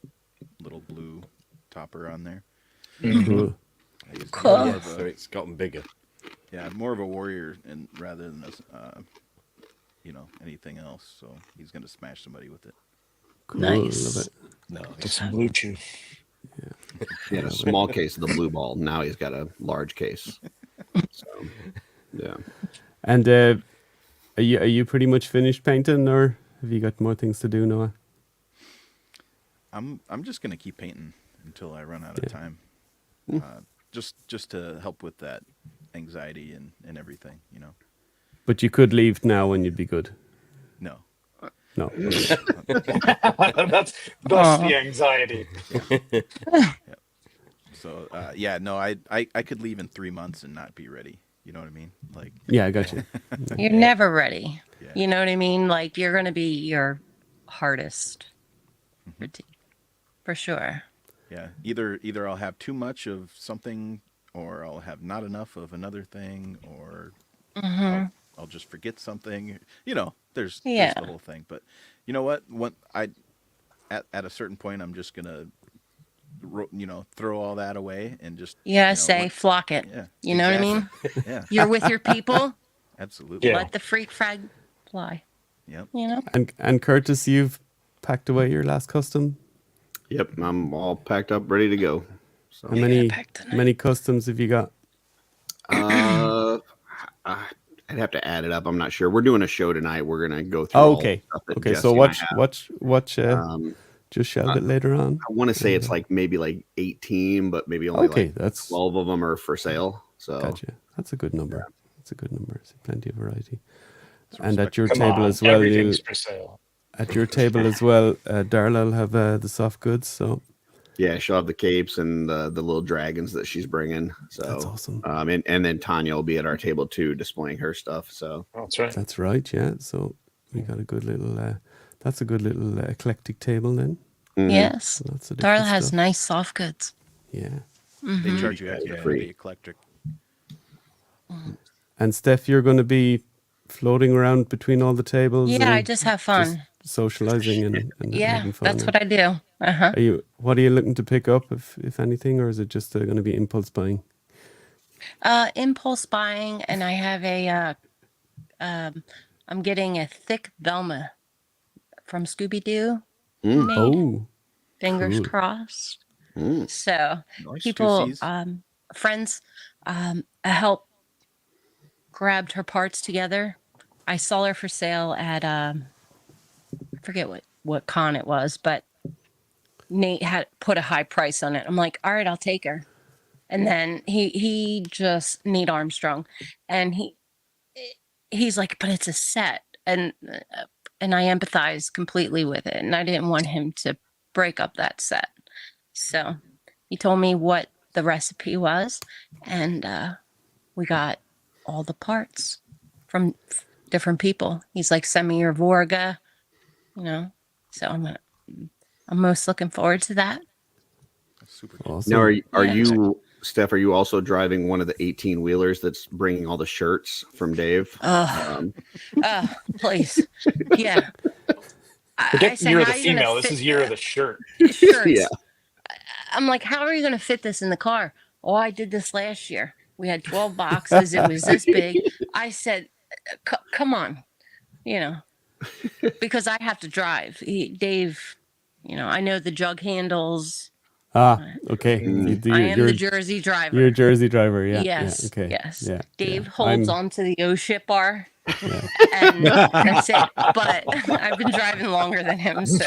little blue topper on there. Cool. He's Cool. more Yeah, of so it's gotten bigger. more of a warrior and rather than anything else. So he's gonna smash somebody with it. Cool. Nice. Love it. No, Get some blue chew. He had a small case of the blue ball. Now he's got a large case. So, yeah. And are you pretty much finished painting, or have you got more things to do, Noah? I'm just gonna keep painting. until I run out of time. Just to help with that anxiety and everything, you know. But you could leave now and you'd be good. No. No. That's the anxiety. Yeah. So I could leave in 3 months and not be ready. You know what I mean? Like, yeah, I got you. You're never ready. Yeah. You know what I mean? Like you're going to be your hardest critique for sure. yeah, either I'll have too much of something, or I'll have not enough of another thing, or I'll just forget something. You know, there's the whole thing. But you know what? At a certain point, I'm just gonna throw all that away and just flock it. Yeah, you know what I mean? Yeah, You're with your people. absolutely. Let the freak flag fly. Yep. You know. And Curtis, you've packed away your last custom. Yep, I'm all packed up, ready to go. So How many customs have you got? I'd have to add it up. I'm not sure. We're doing a show tonight. We're gonna go through. Oh, okay. Okay. Jesse So watch. Just shout I it later on. I want to say it's like maybe like 18, but maybe only that's 12 of them are for sale. So gotcha. That's a good number. That's a good number. So plenty of variety. That's And at your Come table on, as well, everything's for sale. at your table as well, Darla will have the soft goods. So yeah, she'll have the capes and the little dragons that she's bringing. So that's awesome. And then Tanya will be at our table too, displaying her stuff. So That's right. That's right. Yeah. So we got a good little. That's a good little eclectic table then. Yes. Lots of Darla different has stuff. nice soft goods. Yeah. They charge you extra for free. the eclectic. And Steph, you're going to be floating around between all the tables. Yeah, I and just have fun. socializing and having fun. That's what I do. What are you looking to pick up, if anything, or is it just going to be impulse buying? Impulse buying, and I have I'm getting a thick Velma from Scooby Doo. Oh, Fingers cool. crossed. Mm. So Nice. people, 2Cs. friends, help grabbed her parts together. I saw her for sale at I forget what con it was, but Nate had put a high price on it. I'm like, all right, I'll take her. And then he just Nate Armstrong, and he's like, but it's a set, and I empathize completely with it, and I didn't want him to break up that set. So he told me what the recipe was, and we got all the parts from different people. He's like, send me your Vorga, So I'm most looking forward to that. That's super cool. Awesome. Now, are you, Steph? Are you also driving one of the 18 wheelers that's bringing all the shirts from Dave? Please, yeah. Forget say, year of how the are you gonna female. This fit is year of the shirt. shirts? Yeah. I'm like, how are you going to fit this in the car? Oh, I did this last year. We had 12 boxes. It was this big. I said, come on, because I have to drive. Dave, I know the jug handles. Okay. I am the Jersey driver. You're a Jersey driver, yeah. Yes. Yeah, okay. Yes. Yeah, Dave yeah. holds onto the O-ship bar. And that's it. But I've been driving longer than him, so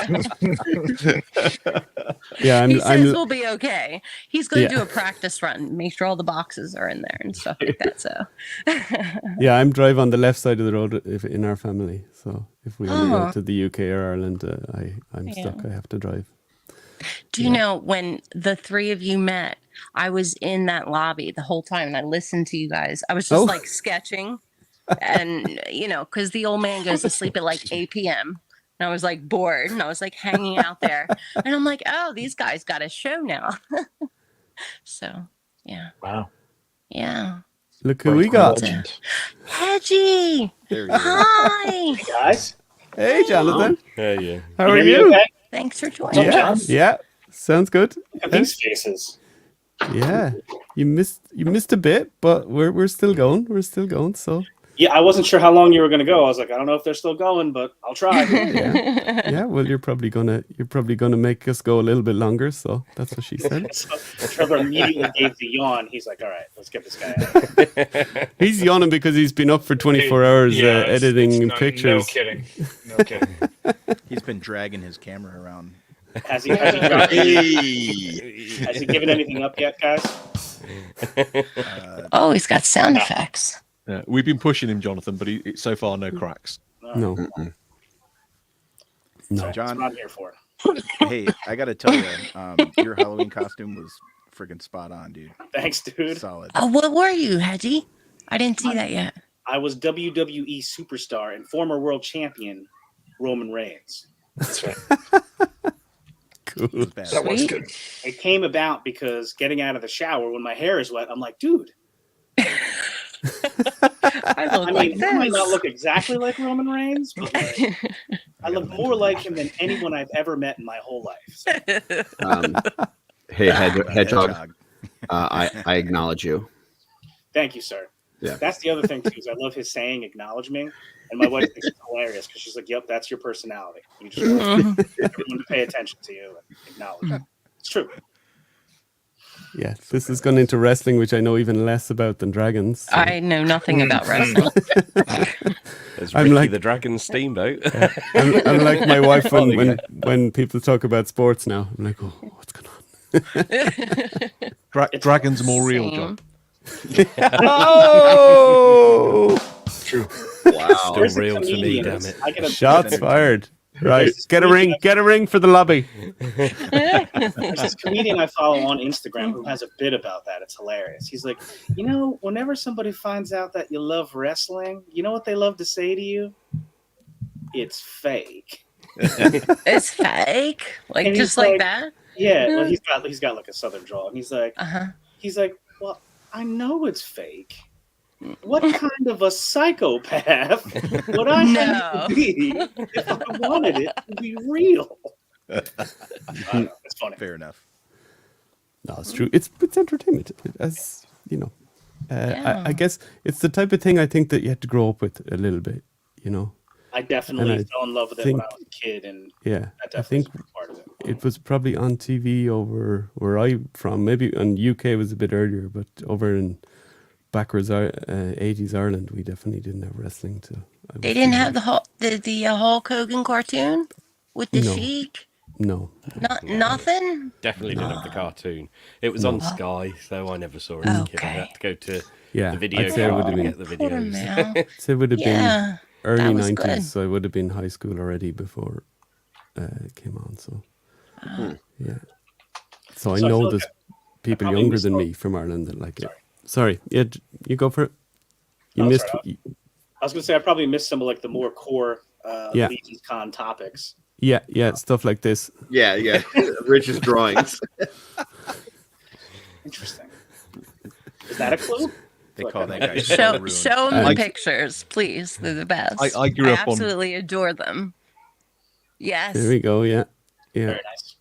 yeah, he says we'll be okay. He's going to do a practice run, make sure all the boxes are in there and stuff like that. So yeah, I'm drive on the left side of the road in our family. So if we only go to the UK or Ireland, I'm stuck. I have to drive. Do you know when the three of you met? I was in that lobby the whole time, and I listened to you guys. I was just like sketching. And, because the old man goes to sleep at like 8 p.m. And I was like bored, and I was like hanging out there. And I'm like, oh, these guys got a show now. So, yeah. Wow. Yeah. Look who we got. Hedgie. Hi. Hey, guys. Hey, Jonathan. Yeah. How are hear me you? okay? Thanks for joining Yeah, us. yeah. Sounds good. Look at these faces. Yeah. You missed a bit, but we're still going. We're still going, so Yeah, I wasn't sure how long you were going to go. I was like, I don't know if they're still going, but I'll try. yeah. Well, you're probably gonna make us go a little bit longer. So that's what she said. So Trevor immediately gave the yawn. He's like, all right, let's get this guy out. He's yawning because he's been up for 24 hours editing pictures. No kidding. He's been dragging his camera around Has he dropped has he given anything up yet, guys? Oh, he's got sound effects. Yeah, we've been pushing him, Jonathan, but so far no cracks. No. That's John, what I'm here for. hey, I got to tell you, your Halloween costume was freaking spot on, dude. Thanks, dude. Solid. Oh, what were you, Hedgie? I didn't see that yet. I was WWE superstar and former world champion Roman Reigns. That's right. Cool. That was good. It came about because getting out of the shower when my hair is wet, I'm like, dude. I mean, I might not look exactly like Roman Reigns, but like, I look more like him than anyone I've ever met in my whole life. So. Hey, Hedgehog. I acknowledge you. Thank you, sir. Yeah. That's the other thing too. Is I love his saying "acknowledge me," and my wife thinks it's hilarious because she's like, "Yep, that's your personality. You just want everyone to pay attention to you and acknowledge." It's true. Yeah, this has gone into wrestling, which I know even less about than dragons. So. I know nothing about wrestling. There's I'm Ricky like- the Dragon Steamboat. I'm like my wife when people talk about sports now. I'm like, oh, what's going on? Dragons are more real, John. Oh, True. Wow. Still There's a real to me, comedian. damn it. I gotta- shots fired! Right, There's this get a ring for the lobby. There's this comedian I follow on Instagram who has a bit about that. It's hilarious. He's like, whenever somebody finds out that you love wrestling, you know what they love to say to you? It's fake. It's fake, like And just he's like like- that. Yeah, well, he's got like a southern drawl, and he's like, Uh-huh. well, I know it's fake. What kind of a psychopath would I have to be if I wanted it to be real? It's funny. Fair enough. No, it's true. It's entertainment, as you know. I guess it's the type of thing I think that you have to grow up with a little bit. I definitely And I fell in love with it when I was a kid, and Yeah, that I definitely think was part of it. it was probably on TV over where I'm from. Maybe on UK it was a bit earlier, but over in backwards 80s Ireland, we definitely didn't have wrestling. So They didn't have the Hulk Hogan cartoon with the No. Sheik. No. Nothing. Definitely didn't have the cartoon. It was on Sky, so I never saw it as a kid. I Okay. had to go to Yeah, the video I'd say it would shop have and been. get the Poor videos. Mel. So it would have Yeah, been early that was 90s. good. So I would have been high school already before it came on. So yeah. So I So I know feel there's like people probably younger missed than out. me from Ireland that like it. Sorry. Yeah, you go for it. You Oh, missed. sorry. I was going to say I probably missed some of like the more core Yeah. Legion's Con topics. Yeah, stuff like this. Yeah. Rich's drawings. Interesting. Is that a clue? They call that guy Show Ruin. them I- the pictures, please. They're the best. I grew up on- absolutely adore them. Yes. There we go. Yeah. Very nice.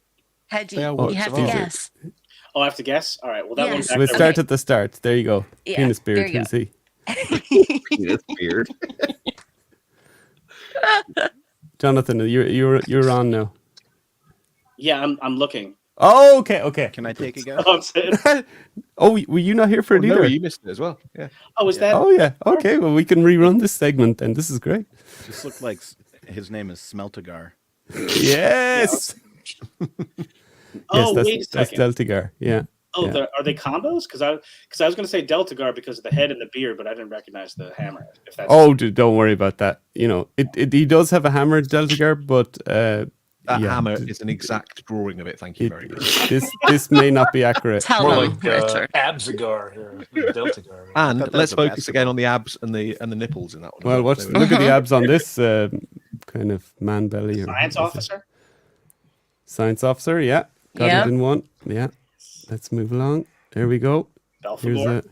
Hedgie, They are you works have of to art. guess. Oh, I have to guess? All right. Well, that Yes. one's So back we'll there. start at the start. There you go. Yeah, Penis there beard. you go. Who's he? Penis beard. Jonathan, you're on now. Yeah, I'm looking. Oh, okay. Can I take a guess? Oh, I'm saying- Oh, were you not here for it No, either? you missed it as well. Yeah. oh, is that? Oh, yeah. Okay, well, we can rerun this segment, and this is great. Just looked like his name is Smeltigar. Yes. Oh, yes, wait a that's second. Deltigar. Yeah. Oh, yeah. are they combos? Because I was going to say Deltagar because of the head and the beard, but I didn't recognize the hammer. If that's Oh, don't worry about that. He does have a hammer, Deltigar, but That yeah, hammer is an exact drawing of it. Thank you very much. this may not be accurate. Tell More them, like Richard. Abzagar here, Deltagar. And thought that let's was a focus basketball. again on the abs and the nipples in that one. Well, So- look at the abs on this kind of man belly. Or science what is it? officer? Science officer, yeah. Got Yeah. it in one. Yeah. Let's move along. There we go. Here's Belphegor?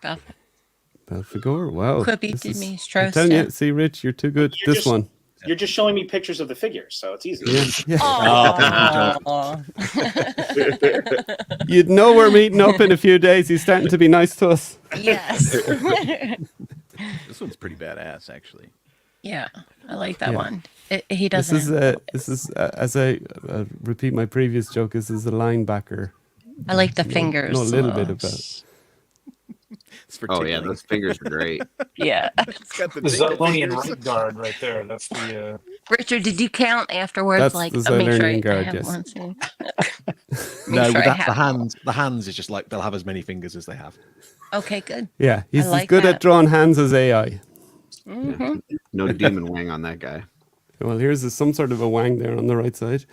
a Belphegor. Wow. Quippy This did is- me I'm Strosta. telling you, see, Rich, you're too good. You're This just- one. You're just showing me pictures of the figures, so it's easy. Yeah. Aw. You'd know we're meeting up in a few days. He's starting to be nice to us. Yes. This one's pretty badass, actually. Yeah, I like that Yeah. one. He This doesn't. is as I repeat my previous joke. This is a linebacker. I like the fingers. Know a little the bit about. most. It's for Oh yeah, tickling. those fingers are great. Yeah. It's got the The big Zilonian fingers. right guard right there. That's the Richard, did you count afterwards? That's Like, the make sure Silurian I guard, have yes. one. Too. No, sure with I that, have the hands is just like they'll have as many fingers as they have. Okay, good. Yeah, he's as like good that. at drawing hands as AI. Mm-hmm. No demon wang on that guy. Well, here's some sort of a wang there on the right side.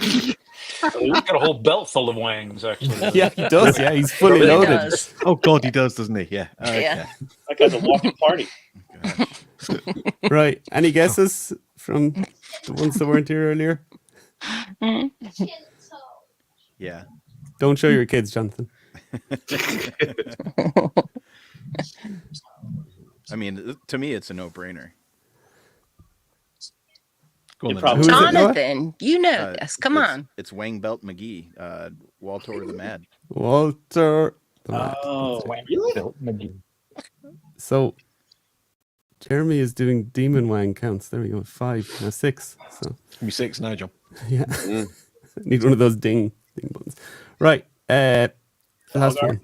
He's got a whole belt full of wangs, actually. Yeah, he does. Yeah, he's fully Really loaded. does. Oh God, he does, doesn't he? Yeah. Okay. Yeah. That guy's a walking party. Right. Any guesses from the ones that weren't here earlier? Yeah. Don't show your kids, Jonathan. I mean, to me, it's a no-brainer. Go on, then. probably- Who is it, Noah? Jonathan, you know this. Come on. It's Wang Belt McGee, Walter the Mad. Walter. the Mad. Oh, really? Bill McGee. So Jeremy is doing demon wang counts. There we go. 5, now 6. So Give me 6 now, John. yeah, need one of those ding buttons. Right. Last one.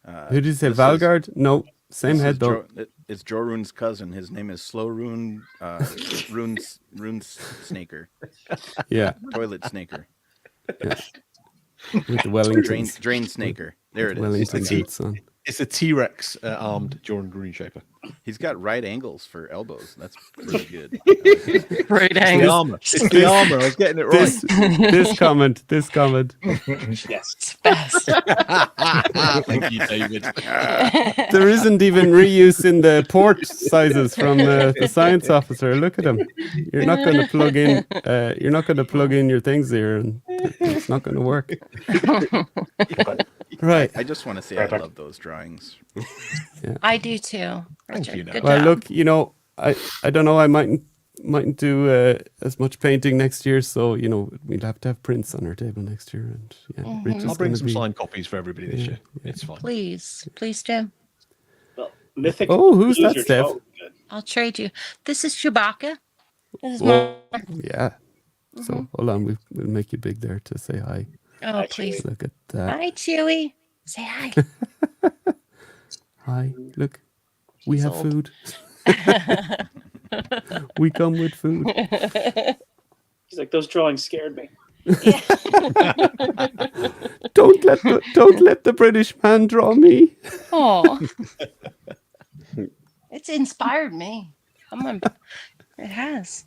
Who did you say? this is- Valgard? No, same This head is though. It's Jorun's cousin. His name is Slow Rune, Rune Snaker, Yeah, Toilet Snaker, yeah. With the Wellington Drain Snaker. There it is. Wellington boots on. It's a T-Rex armed Jordan Greenshaper. He's got right angles for elbows. That's pretty good. Right It's the angle. armor. It's the armor. I was getting it right. This comment. Yes. Best. Thank you, David. There isn't even reuse in the port sizes from the science officer. Look at him. You're not going to plug in. You're not going to plug in your things here, and it's not going to work. Right. I just want to say I love those drawings. I do too. Thank Richard. you, Noah. Good Well, job. look, I don't know. I mightn't do as much painting next year, so we'll have to have prints on our table next year, and yeah, Rich is I'll bring gonna some be- signed copies for everybody this year. It's fine. Please, do. Well, mythic. Oh, who's Blues that, are Steph? so good. I'll trade you. This is Chewbacca. This is Whoa. my. Yeah. So hold on, we'll make you big there to say hi. Oh, please. Look at that. Hi, Chewie. Say hi. Hi. Look, we He's have old. food. We come with food. He's like, those drawings scared me. Don't let the British man draw me. Oh, it's inspired me. Come on, it has.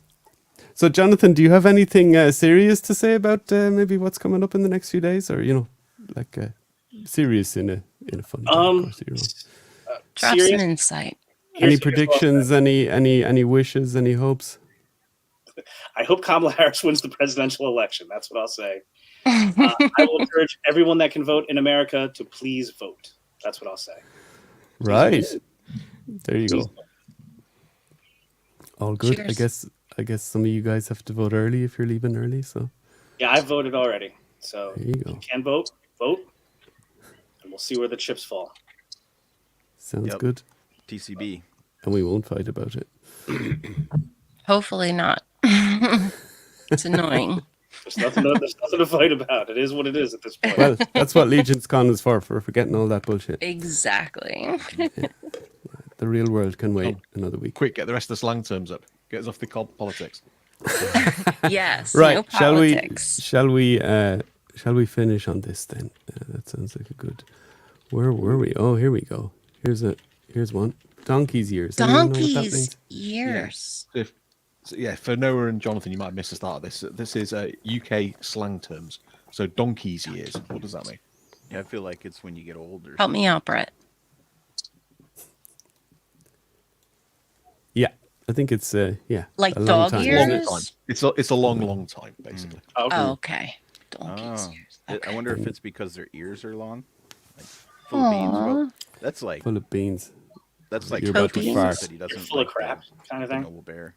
So, Jonathan, do you have anything serious to say about maybe what's coming up in the next few days, or like serious in a funny way, of course, Drop Serious? some insight. Any Here's predictions? Any wishes? Any hopes? I hope Kamala Harris wins the presidential election. That's what I'll say. I will encourage everyone that can vote in America to please vote. That's what I'll say. Right. There you go. Please vote. All good. Cheers. I guess some of you guys have to vote early if you're leaving early. So Yeah, I voted already. So there you if go. you can vote, and we'll see where the chips fall. Sounds Yep. good. TCB. And we won't fight about it. Hopefully not. It's annoying. There's nothing to fight about. It is what it is at this point. Well, that's what Legion's Con is for forgetting all that bullshit. Exactly. The real world can wait another week. Quick, get the rest of the slang terms up. Get us off the politics. Yes. Right. No Shall politics. we finish on this then? That sounds like a good. Where were we? Oh, here we go. Here's one. Donkey's ears. Anyone know what that Donkey's means? ears. For Noah and Jonathan, you might have missed the start of this. This is UK slang terms. So donkey's ears. What does that mean? Yeah, I feel like it's when you get older. Help me out, Brett. Yeah, I think it's Like a long dog time, ears? isn't it? Time. It's a long time, basically. Oh, okay. Donkey's Oh. ears. I Okay. wonder if it's because their ears are long, like full of beans. Well, that's like Full of beans. that's like You're about to Toby fart. said he doesn't Full of like crap, kind of the thing. noble bear.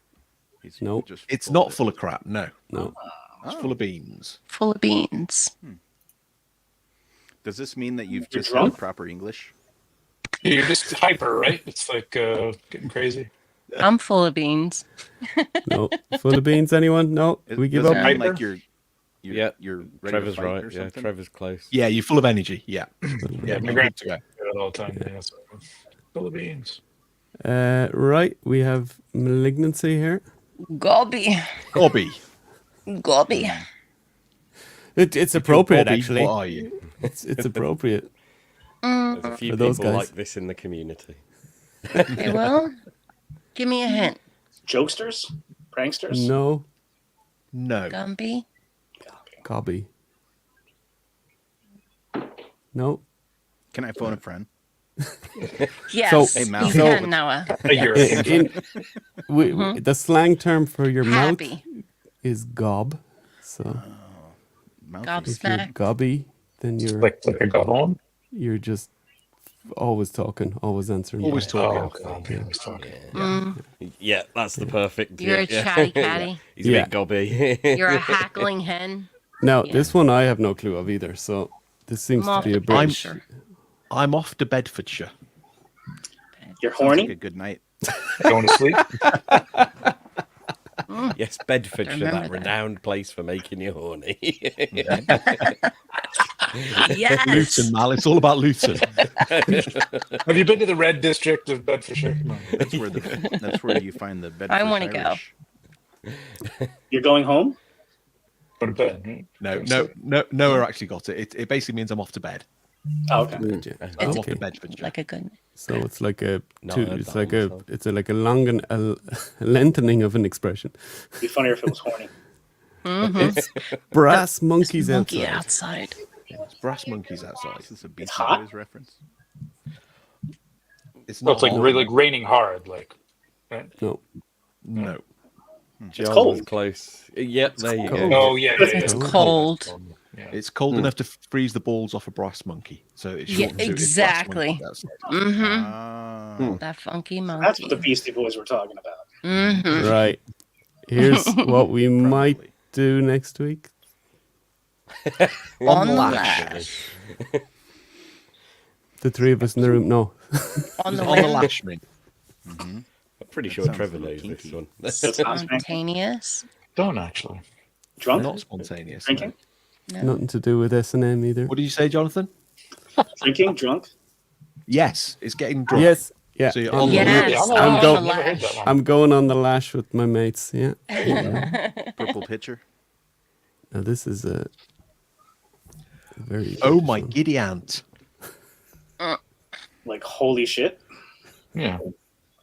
He's Nope. just It's full not of it. full of crap. No, No. it's full of beans. Full of beans. Does this mean that you've You're just drunk? had proper English? You're just hyper, right? It's like getting crazy. I'm full of beans. No. Full of beans, anyone? No. We give Does up. it mean Hyper? like you're Yeah, you're ready Trevor's to fight right. or Yeah, something? Trevor's close. Yeah, you're full of energy. Yeah, Yeah, my you're grand good to go. do it all the time. Yeah, so full of beans. Right, we have malignancy here. Gobby. Gobby. Gobby. It's appropriate, Gobby, actually. what are you? It's appropriate. There's a few For those people guys. like this in the community. Okay, well, give me a hint. Jokesters? Pranksters? No, No. Gumpy. Gobby. No. Can I phone a friend? Yes, Hey, Mal. you So- can, Noah. The slang term for your Happy. mouth is gob. So Mouth if you're Gobsmack. gobby, then you're Like a go home. you're just always talking, always answering. Always back. talking. Oh, God, always talking. Yeah, that's the perfect. You're a yeah. chatty catty. He's a Yeah. bit gobby. You're a hackling hen. Now, Yeah. this one I have no clue of either. So this seems I'm to be a off British. Sure. I'm off to Bedfordshire. You're Sounds like a horny? good night. Going to sleep. Yes, Bedfordshire, remember that that. renowned place for making you horny. Yes. Luton, Mal. It's all about Luton. Have you been to the Red District of Bedfordshire? Come on. That's where you find the Bedford I wanna go. Irish. You're going home? Go to bed. No, actually got it. It basically means I'm off to bed. Oh, okay. I'm off Okay. to Bedfordshire. Like a good. So it's like a No, two, I it's don't, like a so. it's like a long and a lengthening of an expression. It'd be funnier if it was horny. It's brass monkeys Monkey outside. outside. It's brass monkeys outside. Is this a Beastie hot? Boys reference? It's No, not it's like hot. really like raining hard. Like, right? No, No. It's John cold. was close. Yep, there you cold. go. Oh yeah, yeah, yeah. It's Cold. cold. Yeah. It's cold enough to freeze the balls off a brass monkey. So it's Yeah, short and sweet, it's brass exactly. monkeys outside. Mm-hmm. Ah. That funky That's what the monkey. Beastie Boys were talking about. Mm-hmm. right. Here's what we might Probably. do next week. On the lash. lash. The three of us in the room. No, On the On the wind. lash ring. I'm pretty That sure sounds a Trevor little knows this kinky. one. Spontaneous. Don't actually. Drunk? Not spontaneous. Drinking? no. No. nothing to do with S&M either. What did you say, Jonathan? Drinking? Drunk? Yes, it's getting drunk. Yes, yeah. So you're I'm, on the Yes. Yeah, on I'm the go- never heard that lash. one. I'm going on the lash with my mates. Yeah. Purple pitcher. Now this is a very. Oh my one. giddy aunt. Like, holy shit. Yeah.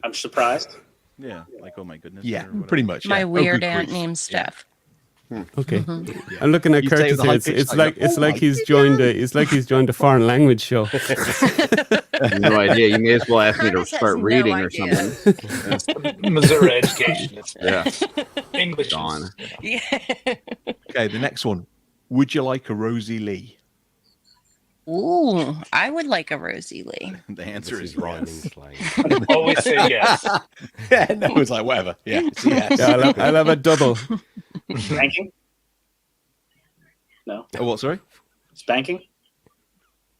I'm surprised. Yeah, like oh my goodness. Yeah, or whatever. pretty much. My yeah. weird Oh, good aunt grief. named Steph. Okay, I'm looking at You say it Curtis with a here. high It's, pitch, it's like, like oh it's like my he's joined a it's like he's joined a foreign language show. No idea. You may as well ask me to Curtis has start no reading or idea. something. Missouri education. It's Yeah. English. is- Gone. Yeah. Okay, the next one. Would you like a Rosie Lee? Ooh, I would like a Rosie Lee. The answer This is is rhyming yes. slang. Always say yes. Yeah, no, it's like whatever. Yeah, it's a yes. Yeah, I'll have a double. Spanking? No. Oh, what? Sorry. Spanking?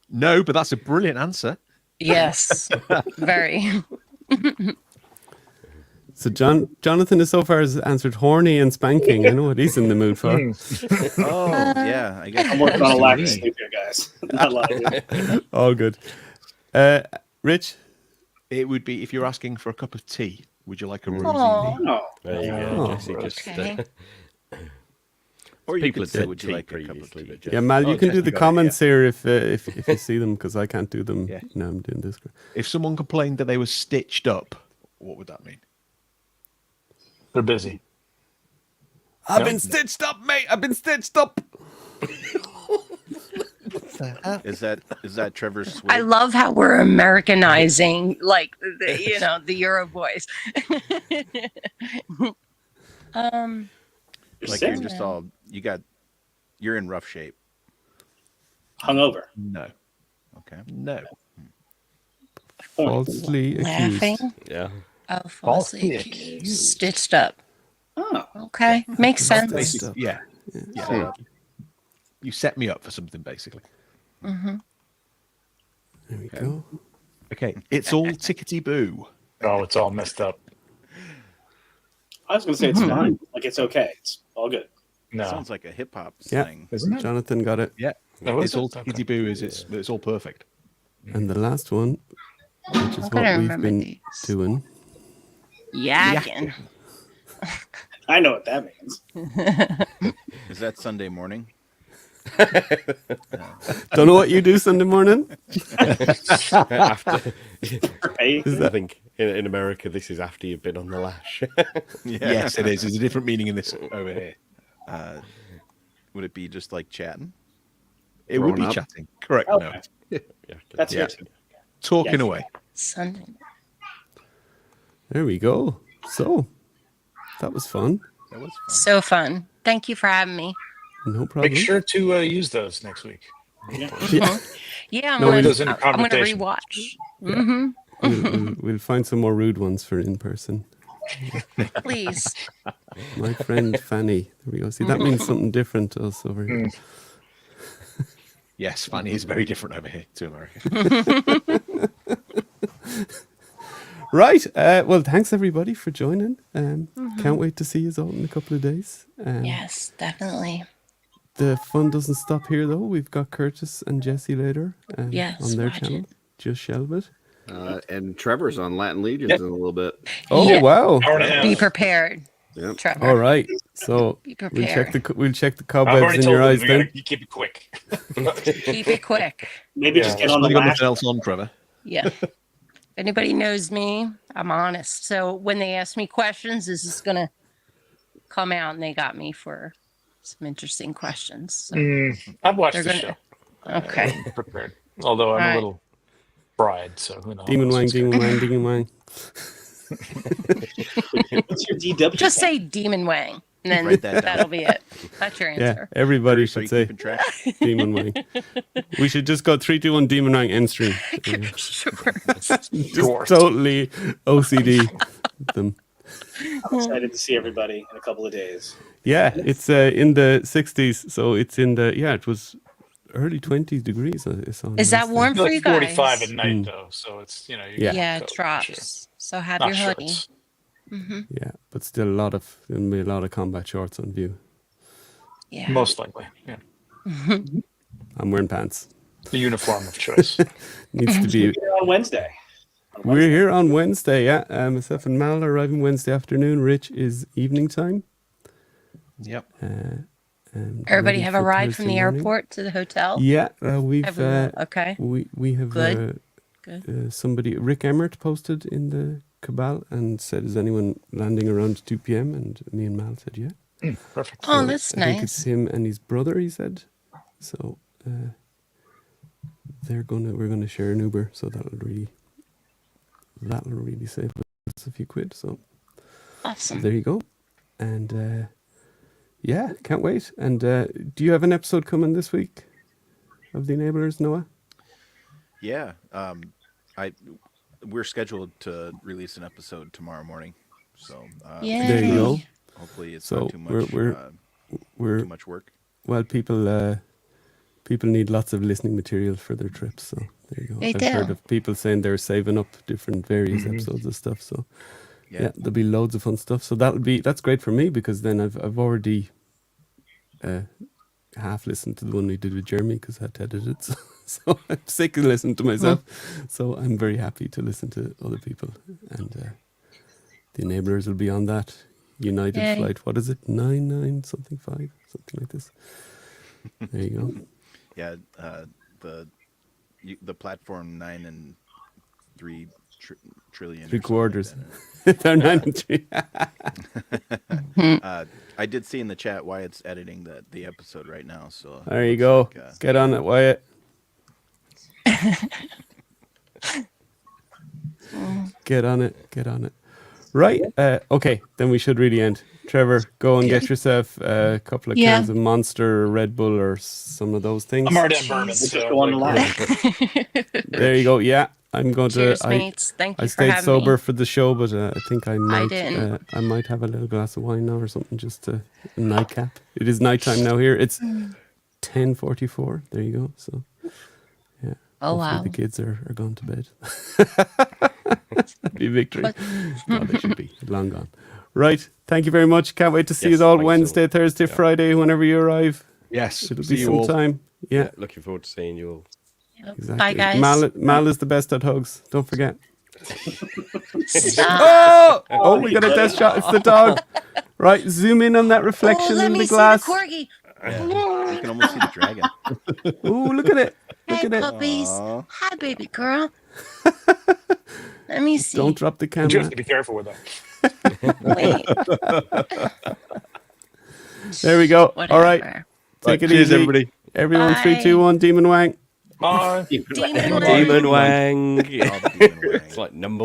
No, but that's a brilliant answer. Yes. Very. So Jonathan is so far has answered horny and spanking. I know what he's in the mood for. Oh yeah, I guess. I'm working on a lack of sleep here, guys. Not lying. All good. Rich, It would be if you're asking for a cup of tea. Would you like a Rosie Aw. Lee? Oh, There you go. Oh. Jesse just, Okay. Or you people could had say, said would you tea like a cup of previously, tea? but just- yeah, Mal, you Oh, can do Jesse the got it, comments here if you see them because I can't do them. Yeah. No, I'm doing this. If someone complained that they were stitched up, what would that mean? They're busy. I've been stitched up, mate. I've been stitched up. Is that Trevor's I sweet? love how we're Americanizing, like the Euro boys. you're Like sick? you're just all you're in rough shape. Hungover. No. Okay. No. Horny. Falsely Laughing. accused. Yeah. Oh, falsely accused. Stitched up. Oh, Okay. Makes sense. Basically, yeah. Yeah. You set me up for something, basically. Mm-hmm. There we go. Okay. It's all tickety boo. Oh, it's all messed up. I was going to say it's fine. Like, it's okay. It's all good. No. Sounds like a hip hop Yeah. thing. Isn't it? Jonathan got it. Yeah. Oh, is It's all it? tickety boo. It's all perfect. And the last one, which is I'm gonna what we've remember been these. doing. Yakking. I know what that means. Is that Sunday morning? Don't know what you do Sunday morning. After, Right? Is I that think in America, this is after you've been on the lash. Yeah. Yes, it is. There's a different meaning in this over here. Would it be just like chatting? It would be Growing up. chatting. Correct. Okay. No. Yeah, That's Yeah. here too. Talking Yes. away. Sunday. There we go. So that was fun. That was fun. So fun. Thank you for having me. No problem. Make sure to use those next week. Yeah. Yeah, I'm No, gonna, we- Those in I'm gonna conversation. rewatch. We'll find some more rude ones for in person. Please. My friend Fanny. There we go. See, that means something different to us over here. Yes, Fanny is very different over here to America. Right. Well, thanks everybody for joining. Can't wait to see you all in a couple of days. Yes, definitely. The fun doesn't stop here, though. We've got Curtis and Jesse later Yes, on their watch channel. it. Just shelve it. And Trevor's on Latin Legions Yep. in a little bit. Oh, Yeah. wow. Hour and a half. Be prepared, Yep. Trevor. All right. So Be we'll check prepared. we'll check the I've cobwebs already in told your them eyes we then. gotta keep it quick. Keep it quick. Maybe Yeah. just get on the Somebody got lash. nothing else on, Trevor. Yeah. If anybody knows me, I'm honest. So when they ask me questions, this is gonna come out, and they got me for some interesting questions. So I've watched they're the gonna. show. Okay. I'm prepared. Although I'm All a right. little fried, so who knows? Demon Wang, what's Demon Wang, Demon Wang. What's your DW? Just say Demon Wang, and then Write that down. that'll be it. That's your Yeah, answer. everybody So should you say keeping track? Demon Wang. We should just go 3, 2, 1, Demon Wang end stream. Sure. Just Sure. totally OCD them. I'm excited to see everybody in a couple of days. Yeah, it's in the 60s, so it's in the it was early 20s degrees. I saw Is that on warm for you like 45 guys? at night, though, so it's, you know, you Yeah. got Yeah, coat, it sure. drops. So have Not your hoodie. shorts. Yeah, but still there'll be a lot of combat shorts on view. Yeah. Most likely. Yeah. I'm wearing pants. The uniform of choice. Needs to be. Here on Wednesday. We're here on Wednesday. Yeah, myself and Mal are arriving Wednesday afternoon. Rich is evening time. Yep. And Everybody ready have a for ride Thursday from the morning. airport to the hotel? Yeah, we've Okay. we have Good. Good. somebody, Rick Emmert, posted in the Cabal and said, "Is anyone landing around 2 p.m.?" And me and Mal said, "Yeah." Perfect. Oh, So that's I think it's nice. him and his brother. He said, so we're gonna share an Uber, so that'll really save us a few quid. So Awesome. there you go, and yeah, can't wait. And do you have an episode coming this week of the Enablers, Noah? Yeah. We're scheduled to release an episode tomorrow morning. So Yay. There you go. hopefully it's So not too much we're too much work. well, people need lots of listening material for their trips. So there you go. They I've do. heard of people saying they're saving up different various episodes of stuff. So yeah, there'll be loads of fun stuff. So that's great for me because then I've already half listened to the one we did with Jeremy because I had to edit it. So I'm sick of listening to myself. So I'm very happy to listen to other people. And the Enablers will be on that United Yay. flight. What is it? 99 something 5, something like this. There you go. Yeah, the platform 9 and 3 trillion. 3 or something quarters. like They're 9 and 3. that. I did see in the chat Wyatt's editing the episode right now. So There you looks go. like, Get on it, Wyatt. Get on it. Get on it. Right. Okay. Then we should really end. Trevor, go and get yourself a couple of Yeah. cans of Monster or Red Bull or some of those things. I'm already on bourbon, Just so go on the like, line. There you go. Yeah. I'm going Cheers, to. mates. Thank you I for stayed having sober me. for the show, but I think I might. didn't. I might have a little glass of wine now or something, just a nightcap. It is nighttime now here. It's 10:44. There you go. So, yeah. Oh, hopefully wow. the kids are gone to bed. Be victory. But- No, they should be long gone. Right. Thank you very much. Can't wait to see Yes, you all thanks, Wednesday, all. Thursday, Yeah. Friday, whenever you arrive. Yes. It'll See be you some all. time. Yeah. Looking forward to seeing you all. Exactly. Bye, guys. Mal is the best at hugs. Don't forget. Stop. Oh, we got a death shot. It's the dog. Right, zoom in on that reflection let in me the see glass. the corgi. Yeah, you can almost see the dragon. Ooh, look at it. Look Hey, at it. puppies. Aw. Hi, baby girl. Let me see. Don't drop the You camera. have to be careful with that. Wait. There we go. Whatever. All right. Take it cheers, easy. everybody. Everyone, Bye. 3, 2, 1, Demon Wang. Bye. Demon Demon Wang. Wang. Oh, the demon wang. It's like number